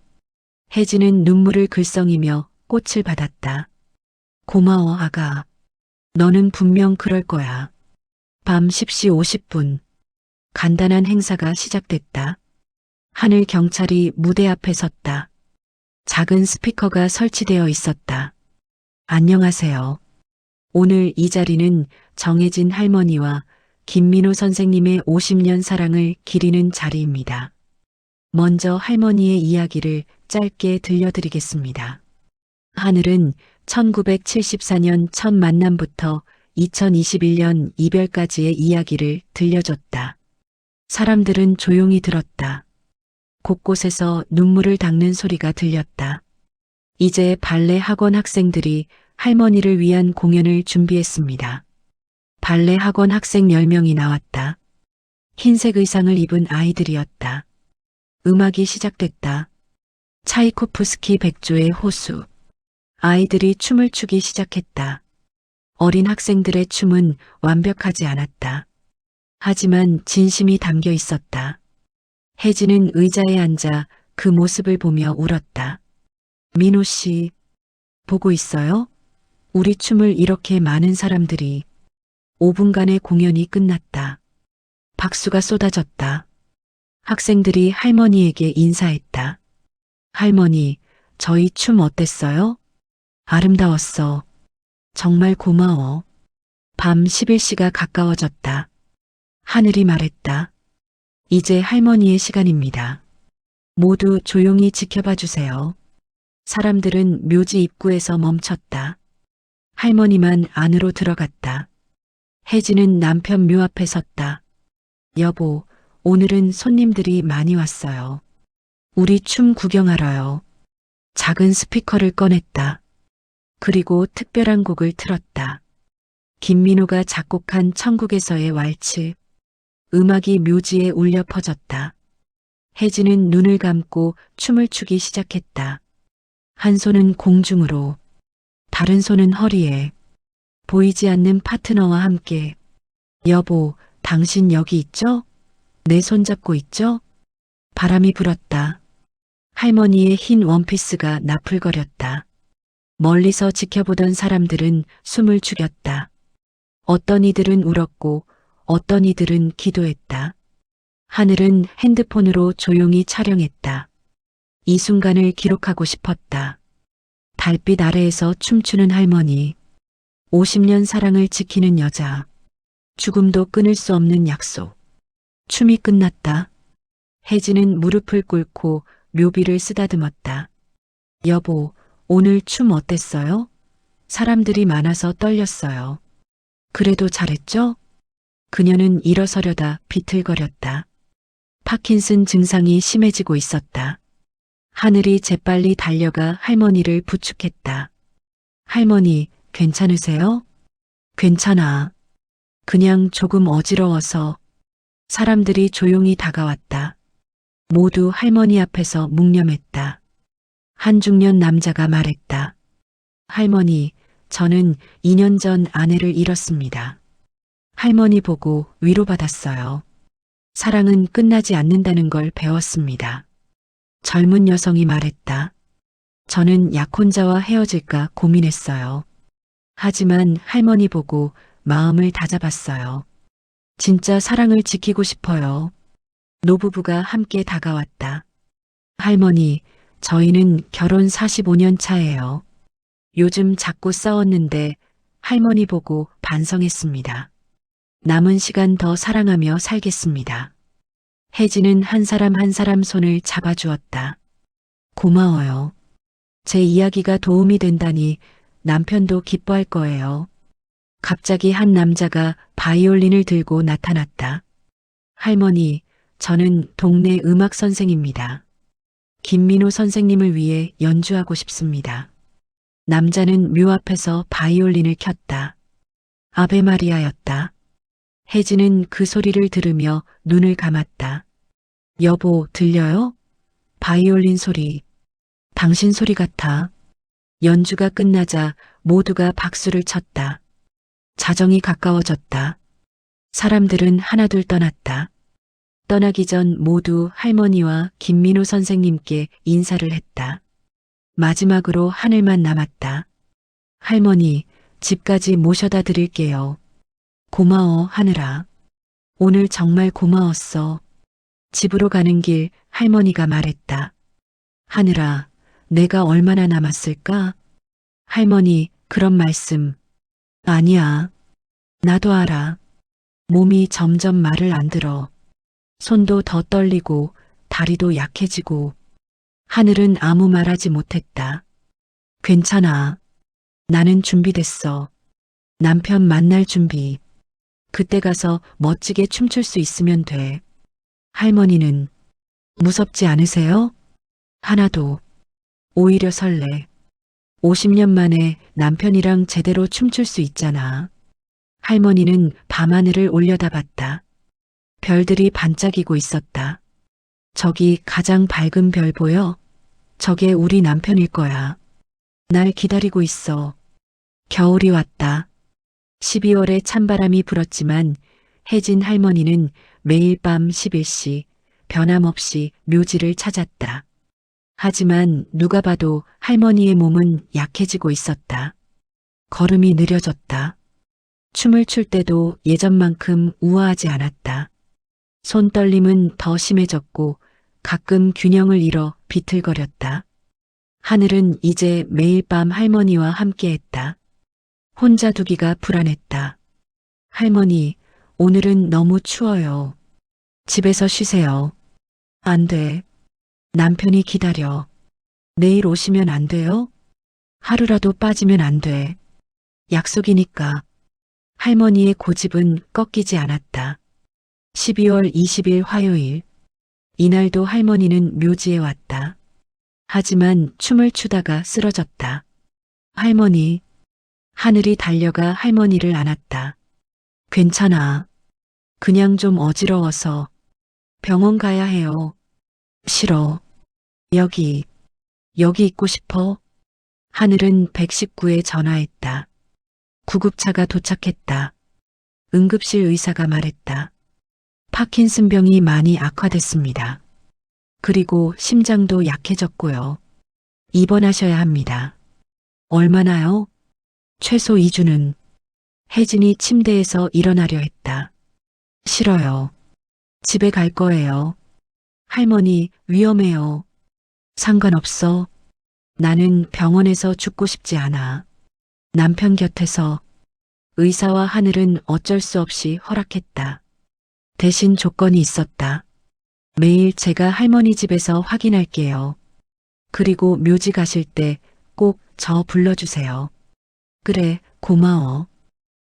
혜진은 눈물을 글썽이며 꽃을 받았다. 고마워, 아가. 너는 분명 그럴 거야. 밤 10시 50분. 간단한 행사가 시작됐다. 하늘 경찰이 무대 앞에 섰다. 작은 스피커가 설치되어 있었다. 안녕하세요. 오늘 이 자리는 정혜진 할머니와 김민호 선생님의 50년 사랑을 기리는 자리입니다. 먼저 할머니의 이야기를 짧게 들려드리겠습니다. 하늘은 1974년 첫 만남부터 2021년 이별까지의 이야기를 들려줬다. 사람들은 조용히 들었다. 곳곳에서 눈물을 닦는 소리가 들렸다. 이제 발레 학원 학생들이 할머니를 위한 공연을 준비했습니다. 발레 학원 학생 10명이 나왔다. 흰색 의상을 입은 아이들이었다. 음악이 시작됐다. 차이코프스키 백조의 호수. 아이들이 춤을 추기 시작했다. 어린 학생들의 춤은 완벽하지 않았다. 하지만 진심이 담겨 있었다. 혜진은 의자에 앉아 그 모습을 보며 울었다. 민호 씨, 보고 있어요? 우리 춤을 이렇게 많은 사람들이. 5분간의 공연이 끝났다. 박수가 쏟아졌다. 학생들이 할머니에게 인사했다. 할머니, 저희 춤 어땠어요? 아름다웠어. 정말 고마워. 밤 11시가 가까워졌다. 하늘이 말했다. 이제 할머니의 시간입니다. 모두 조용히 지켜봐 주세요. 사람들은 묘지 입구에서 멈췄다. 할머니만 안으로 들어갔다. 혜진은 남편 묘 앞에 섰다. 여보, 오늘은 손님들이 많이 왔어요. 우리 춤 구경하러요. 작은 스피커를 꺼냈다. 그리고 특별한 곡을 틀었다. 김민호가 작곡한 천국에서의 왈츠. 음악이 묘지에 울려 퍼졌다. 혜진은 눈을 감고 춤을 추기 시작했다. 한 손은 공중으로, 다른 손은 허리에, 보이지 않는 파트너와 함께. 여보, 당신 여기 있죠? 내 손 잡고 있죠? 바람이 불었다. 할머니의 흰 원피스가 나풀거렸다. 멀리서 지켜보던 사람들은 숨을 죽였다. 어떤 이들은 울었고 어떤 이들은 기도했다. 하늘은 핸드폰으로 조용히 촬영했다. 이 순간을 기록하고 싶었다. 달빛 아래에서 춤추는 할머니. 50년 사랑을 지키는 여자. 죽음도 끊을 수 없는 약속. 춤이 끝났다. 혜진은 무릎을 꿇고 묘비를 쓰다듬었다. 여보, 오늘 춤 어땠어요? 사람들이 많아서 떨렸어요. 그래도 잘했죠? 그녀는 일어서려다 비틀거렸다. 파킨슨 증상이 심해지고 있었다. 하늘이 재빨리 달려가 할머니를 부축했다. 할머니, 괜찮으세요? 괜찮아. 그냥 조금 어지러워서. 사람들이 조용히 다가왔다. 모두 할머니 앞에서 묵념했다. 한 중년 남자가 말했다. 할머니, 저는 2년 전 아내를 잃었습니다. 할머니 보고 위로받았어요. 사랑은 끝나지 않는다는 걸 배웠습니다. 젊은 여성이 말했다. 저는 약혼자와 헤어질까 고민했어요. 하지만 할머니 보고 마음을 다잡았어요. 진짜 사랑을 지키고 싶어요. 노부부가 함께 다가왔다. 할머니, 저희는 결혼 45년 차예요. 요즘 자꾸 싸웠는데 할머니 보고 반성했습니다. 남은 시간 더 사랑하며 살겠습니다. 혜진은 한 사람 한 사람 손을 잡아주었다. 고마워요. 제 이야기가 도움이 된다니 남편도 기뻐할 거예요. 갑자기 한 남자가 바이올린을 들고 나타났다. 할머니, 저는 동네 음악 선생입니다. 김민호 선생님을 위해 연주하고 싶습니다. 남자는 묘 앞에서 바이올린을 켰다. 아베 마리아였다. 혜진은 그 소리를 들으며 눈을 감았다. 여보, 들려요? 바이올린 소리. 당신 소리 같아. 연주가 끝나자 모두가 박수를 쳤다. 자정이 가까워졌다. 사람들은 하나둘 떠났다. 떠나기 전 모두 할머니와 김민호 선생님께 인사를 했다. 마지막으로 하늘만 남았다. 할머니, 집까지 모셔다 드릴게요. 고마워, 하늘아. 오늘 정말 고마웠어. 집으로 가는 길 할머니가 말했다. 하늘아, 내가 얼마나 남았을까? 할머니, 그런 말씀. 아니야. 나도 알아. 몸이 점점 말을 안 들어. 손도 더 떨리고 다리도 약해지고. 하늘은 아무 말하지 못했다. 괜찮아. 나는 준비됐어. 남편 만날 준비. 그때 가서 멋지게 춤출 수 있으면 돼. 할머니는 무섭지 않으세요? 하나도. 오히려 설레. 50년 만에 남편이랑 제대로 춤출 수 있잖아. 할머니는 밤하늘을 올려다봤다. 별들이 반짝이고 있었다. 저기 가장 밝은 별 보여? 저게 우리 남편일 거야. 날 기다리고 있어. 겨울이 왔다. 12월에 찬바람이 불었지만 혜진 할머니는 매일 밤 11시 변함없이 묘지를 찾았다. 하지만 누가 봐도 할머니의 몸은 약해지고 있었다. 걸음이 느려졌다. 춤을 출 때도 예전만큼 우아하지 않았다. 손떨림은 더 심해졌고 가끔 균형을 잃어 비틀거렸다. 하늘은 이제 매일 밤 할머니와 함께했다. 혼자 두기가 불안했다. 할머니, 오늘은 너무 추워요. 집에서 쉬세요. 안 돼. 남편이 기다려. 내일 오시면 안 돼요? 하루라도 빠지면 안 돼. 약속이니까. 할머니의 고집은 꺾이지 않았다. 12월 20일 화요일. 이날도 할머니는 묘지에 왔다. 하지만 춤을 추다가 쓰러졌다. 할머니. 하늘이 달려가 할머니를 안았다. 괜찮아. 그냥 좀 어지러워서. 병원 가야 해요. 싫어. 여기 있고 싶어. 하늘은 119에 전화했다. 구급차가 도착했다. 응급실 의사가 말했다. 파킨슨병이 많이 악화됐습니다. 그리고 심장도 약해졌고요. 입원하셔야 합니다. 얼마나요? 최소 2주는. 혜진이 침대에서 일어나려 했다. 싫어요. 집에 갈 거예요. 할머니, 위험해요. 상관없어. 나는 병원에서 죽고 싶지 않아. 남편 곁에서. 의사와 하늘은 어쩔 수 없이 허락했다. 대신 조건이 있었다. 매일 제가 할머니 집에서 확인할게요. 그리고 묘지 가실 때 꼭 저 불러주세요. 그래, 고마워.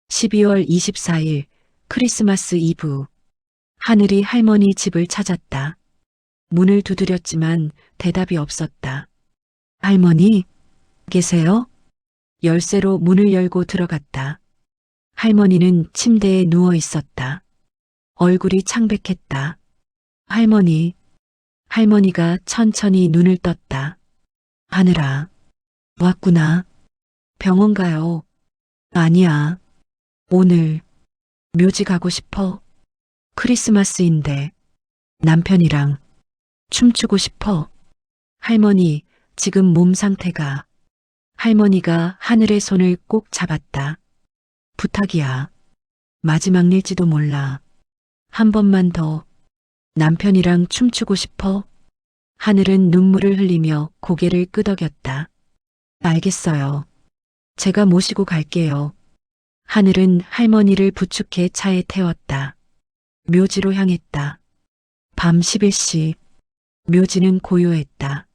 12월 24일 크리스마스 이브. 하늘이 할머니 집을 찾았다. 문을 두드렸지만 대답이 없었다. 할머니, 계세요? 열쇠로 문을 열고 들어갔다. 할머니는 침대에 누워 있었다. 얼굴이 창백했다. 할머니. 할머니가 천천히 눈을 떴다. 하늘아. 왔구나. 병원 가요. 아니야. 오늘 묘지 가고 싶어. 크리스마스인데 남편이랑 춤추고 싶어. 할머니, 지금 몸 상태가. 할머니가 하늘의 손을 꼭 잡았다. 부탁이야. 마지막 일지도 몰라. 한 번만 더. 남편이랑 춤추고 싶어. 하늘은 눈물을 흘리며 고개를 끄덕였다. 알겠어요. 제가 모시고 갈게요. 하늘은 할머니를 부축해 차에 태웠다. 묘지로 향했다. 밤 11시. 묘지는 고요했다.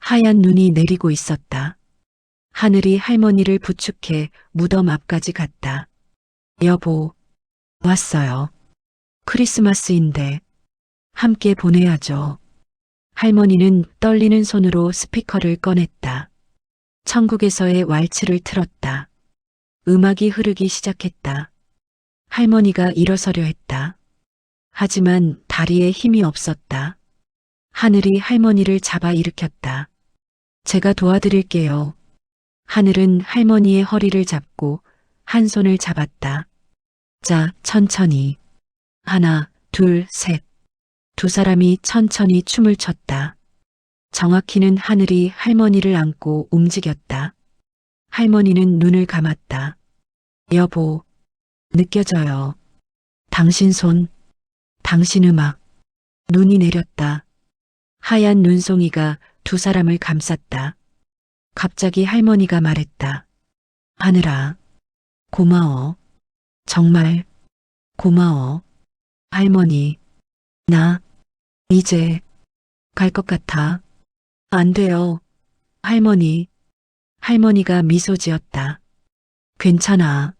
하얀 눈이 내리고 있었다. 하늘이 할머니를 부축해 무덤 앞까지 갔다. 여보, 왔어요. 크리스마스인데 함께 보내야죠. 할머니는 떨리는 손으로 스피커를 꺼냈다. 천국에서의 왈츠를 틀었다. 음악이 흐르기 시작했다. 할머니가 일어서려 했다. 하지만 다리에 힘이 없었다. 하늘이 할머니를 잡아 일으켰다. 제가 도와드릴게요. 하늘은 할머니의 허리를 잡고 한 손을 잡았다. 자, 천천히. 하나, 둘, 셋. 두 사람이 천천히 춤을 췄다. 정확히는 하늘이 할머니를 안고 움직였다. 할머니는 눈을 감았다. 여보, 느껴져요. 당신 손, 당신 음악. 눈이 내렸다. 하얀 눈송이가 두 사람을 감쌌다. 갑자기 할머니가 말했다. 하늘아, 고마워. 정말 고마워. 할머니, 나 이제 갈 것 같아. 안 돼요. 할머니. 할머니가 미소 지었다. 괜찮아.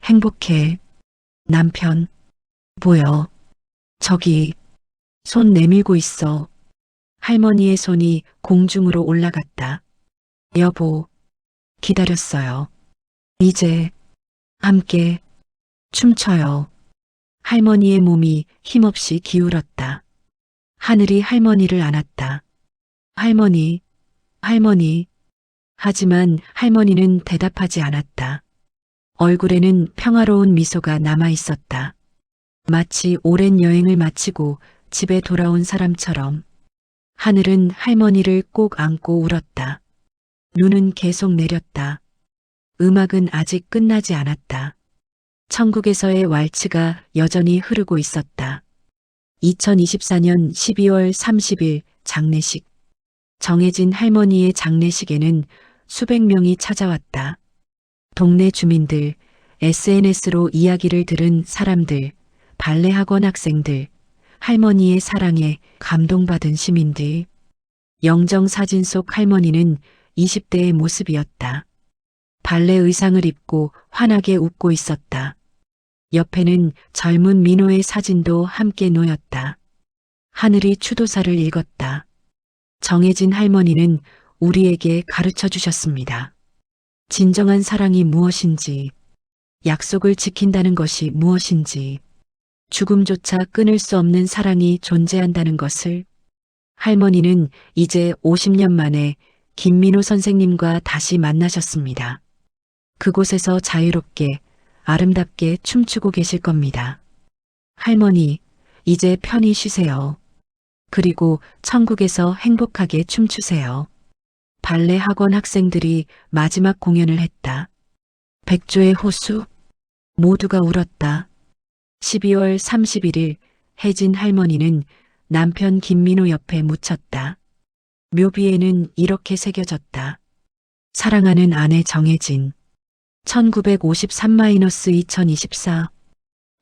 행복해. 남편. 보여. 저기 손 내밀고 있어. 할머니의 손이 공중으로 올라갔다. 여보, 기다렸어요. 이제 함께 춤춰요. 할머니의 몸이 힘없이 기울었다. 하늘이 할머니를 안았다. 할머니, 할머니. 하지만 할머니는 대답하지 않았다. 얼굴에는 평화로운 미소가 남아 있었다. 마치 오랜 여행을 마치고 집에 돌아온 사람처럼. 하늘은 할머니를 꼭 안고 울었다. 눈은 계속 내렸다. 음악은 아직 끝나지 않았다. 천국에서의 왈츠가 여전히 흐르고 있었다. 2024년 12월 30일 장례식. 정해진 할머니의 장례식에는 수백 명이 찾아왔다. 동네 주민들, SNS로 이야기를 들은 사람들, 발레 학원 학생들, 할머니의 사랑에 감동받은 시민들. 영정 사진 속 할머니는 20대의 모습이었다. 발레 의상을 입고 환하게 웃고 있었다. 옆에는 젊은 민호의 사진도 함께 놓였다. 하늘이 추도사를 읽었다. 정해진 할머니는 우리에게 가르쳐 주셨습니다. 진정한 사랑이 무엇인지, 약속을 지킨다는 것이 무엇인지, 죽음조차 끊을 수 없는 사랑이 존재한다는 것을. 할머니는 이제 50년 만에 김민호 선생님과 다시 만나셨습니다. 그곳에서 자유롭게 아름답게 춤추고 계실 겁니다. 할머니, 이제 편히 쉬세요. 그리고 천국에서 행복하게 춤추세요. 발레 학원 학생들이 마지막 공연을 했다. 백조의 호수. 모두가 울었다. 12월 31일 혜진 할머니는 남편 김민호 옆에 묻혔다. 묘비에는 이렇게 새겨졌다. 사랑하는 아내 정혜진. 1953-2024.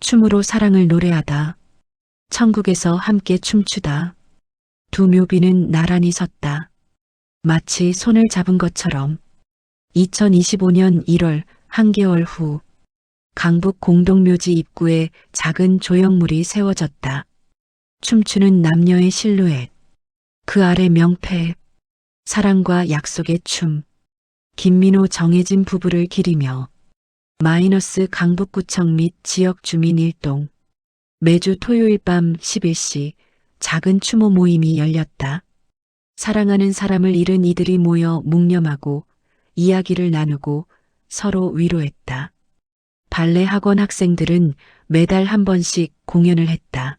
춤으로 사랑을 노래하다. 천국에서 함께 춤추다. 두 묘비는 나란히 섰다. 마치 손을 잡은 것처럼. 2025년 1월 한개월 후 강북 공동묘지 입구에 작은 조형물이 세워졌다. 춤추는 남녀의 실루엣. 그 아래 명패. 사랑과 약속의 춤. 김민호 정혜진 부부를 기리며. 마이너스 강북구청 및 지역 주민 일동. 매주 토요일 밤 11시 작은 추모 모임이 열렸다. 사랑하는 사람을 잃은 이들이 모여 묵념하고 이야기를 나누고 서로 위로했다. 발레 학원 학생들은 매달 한 번씩 공연을 했다.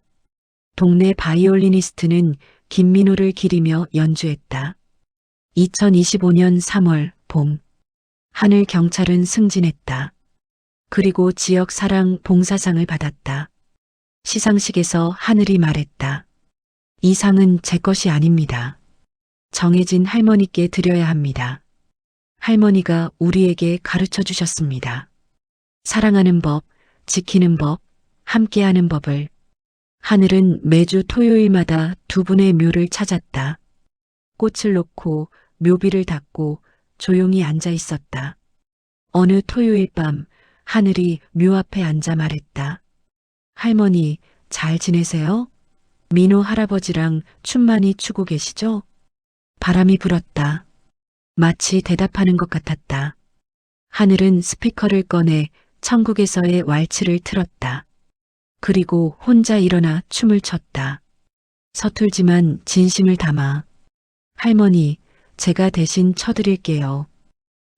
동네 바이올리니스트는 김민호를 기리며 연주했다. 2025년 3월 봄. 하늘 경찰은 승진했다. 그리고 지역 사랑 봉사상을 받았다. 시상식에서 하늘이 말했다. 이 상은 제 것이 아닙니다. 정해진 할머니께 드려야 합니다. 할머니가 우리에게 가르쳐 주셨습니다. 사랑하는 법, 지키는 법, 함께하는 법을. 하늘은 매주 토요일마다 두 분의 묘를 찾았다. 꽃을 놓고 묘비를 닫고 조용히 앉아 있었다. 어느 토요일 밤 하늘이 묘 앞에 앉아 말했다. 할머니, 잘 지내세요? 민호 할아버지랑 춤 많이 추고 계시죠? 바람이 불었다. 마치 대답하는 것 같았다. 하늘은 스피커를 꺼내 천국에서의 왈츠를 틀었다. 그리고 혼자 일어나 춤을 췄다. 서툴지만 진심을 담아. 할머니, 제가 대신 쳐드릴게요.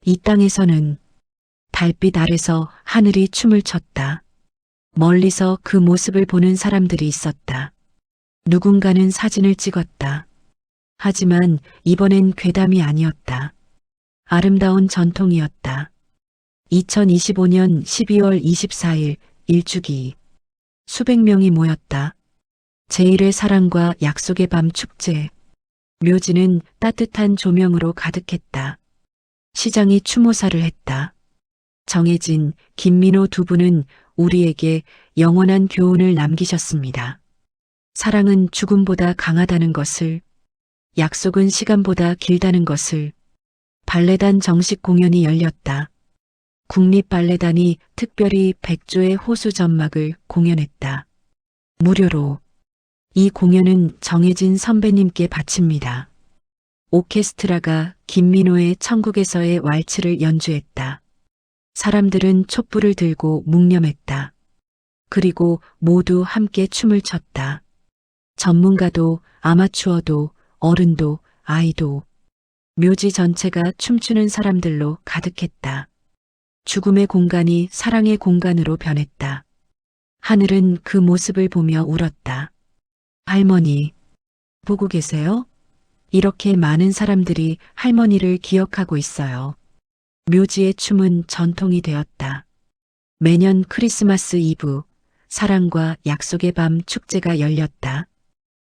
이 땅에서는 달빛 아래서 하늘이 춤을 췄다. 멀리서 그 모습을 보는 사람들이 있었다. 누군가는 사진을 찍었다. 하지만 이번엔 괴담이 아니었다. 아름다운 전통이었다. 2025년 12월 24일 일주기. 수백 명이 모였다. 제1의 사랑과 약속의 밤 축제. 묘지는 따뜻한 조명으로 가득했다. 시장이 추모사를 했다. 정혜진, 김민호 두 분은 우리에게 영원한 교훈을 남기셨습니다. 사랑은 죽음보다 강하다는 것을, 약속은 시간보다 길다는 것을. 발레단 정식 공연이 열렸다. 국립발레단이 특별히 백조의 호수 전막을 공연했다. 무료로. 이 공연은 정혜진 선배님께 바칩니다. 오케스트라가 김민호의 천국에서의 왈츠를 연주했다. 사람들은 촛불을 들고 묵념했다. 그리고 모두 함께 춤을 췄다. 전문가도 아마추어도 어른도 아이도 묘지 전체가 춤추는 사람들로 가득했다. 죽음의 공간이 사랑의 공간으로 변했다. 하늘은 그 모습을 보며 울었다. 할머니, 보고 계세요? 이렇게 많은 사람들이 할머니를 기억하고 있어요. 묘지의 춤은 전통이 되었다. 매년 크리스마스 이브, 사랑과 약속의 밤 축제가 열렸다.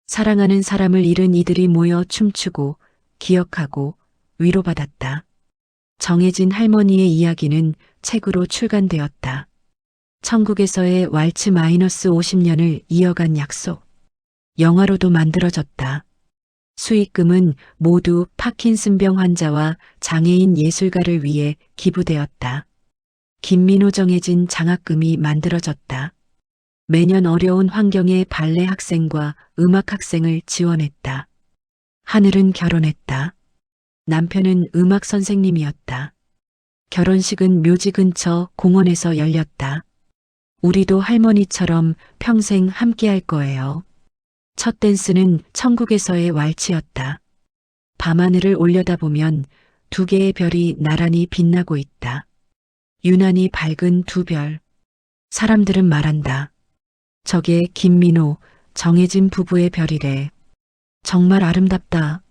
사랑하는 사람을 잃은 이들이 모여 춤추고 기억하고 위로받았다. 정혜진 할머니의 이야기는 책으로 출간되었다. 천국에서의 왈츠 마이너스 50년을 이어간 약속. 영화로도 만들어졌다. 수익금은 모두 파킨슨병 환자와 장애인 예술가를 위해 기부되었다. 김민호 정혜진 장학금이 만들어졌다. 매년 어려운 환경의 발레 학생과 음악 학생을 지원했다. 하늘은 결혼했다. 남편은 음악 선생님이었다. 결혼식은 묘지 근처 공원에서 열렸다. 우리도 할머니처럼 평생 함께할 거예요. 첫 댄스는 천국에서의 왈츠였다. 밤하늘을 올려다보면 두 개의 별이 나란히 빛나고 있다. 유난히 밝은 두 별. 사람들은 말한다. 저게 김민호, 정혜진 부부의 별이래. 정말 아름답다.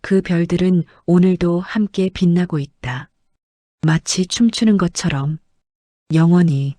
그 별들은 오늘도 함께 빛나고 있다. 마치 춤추는 것처럼 영원히.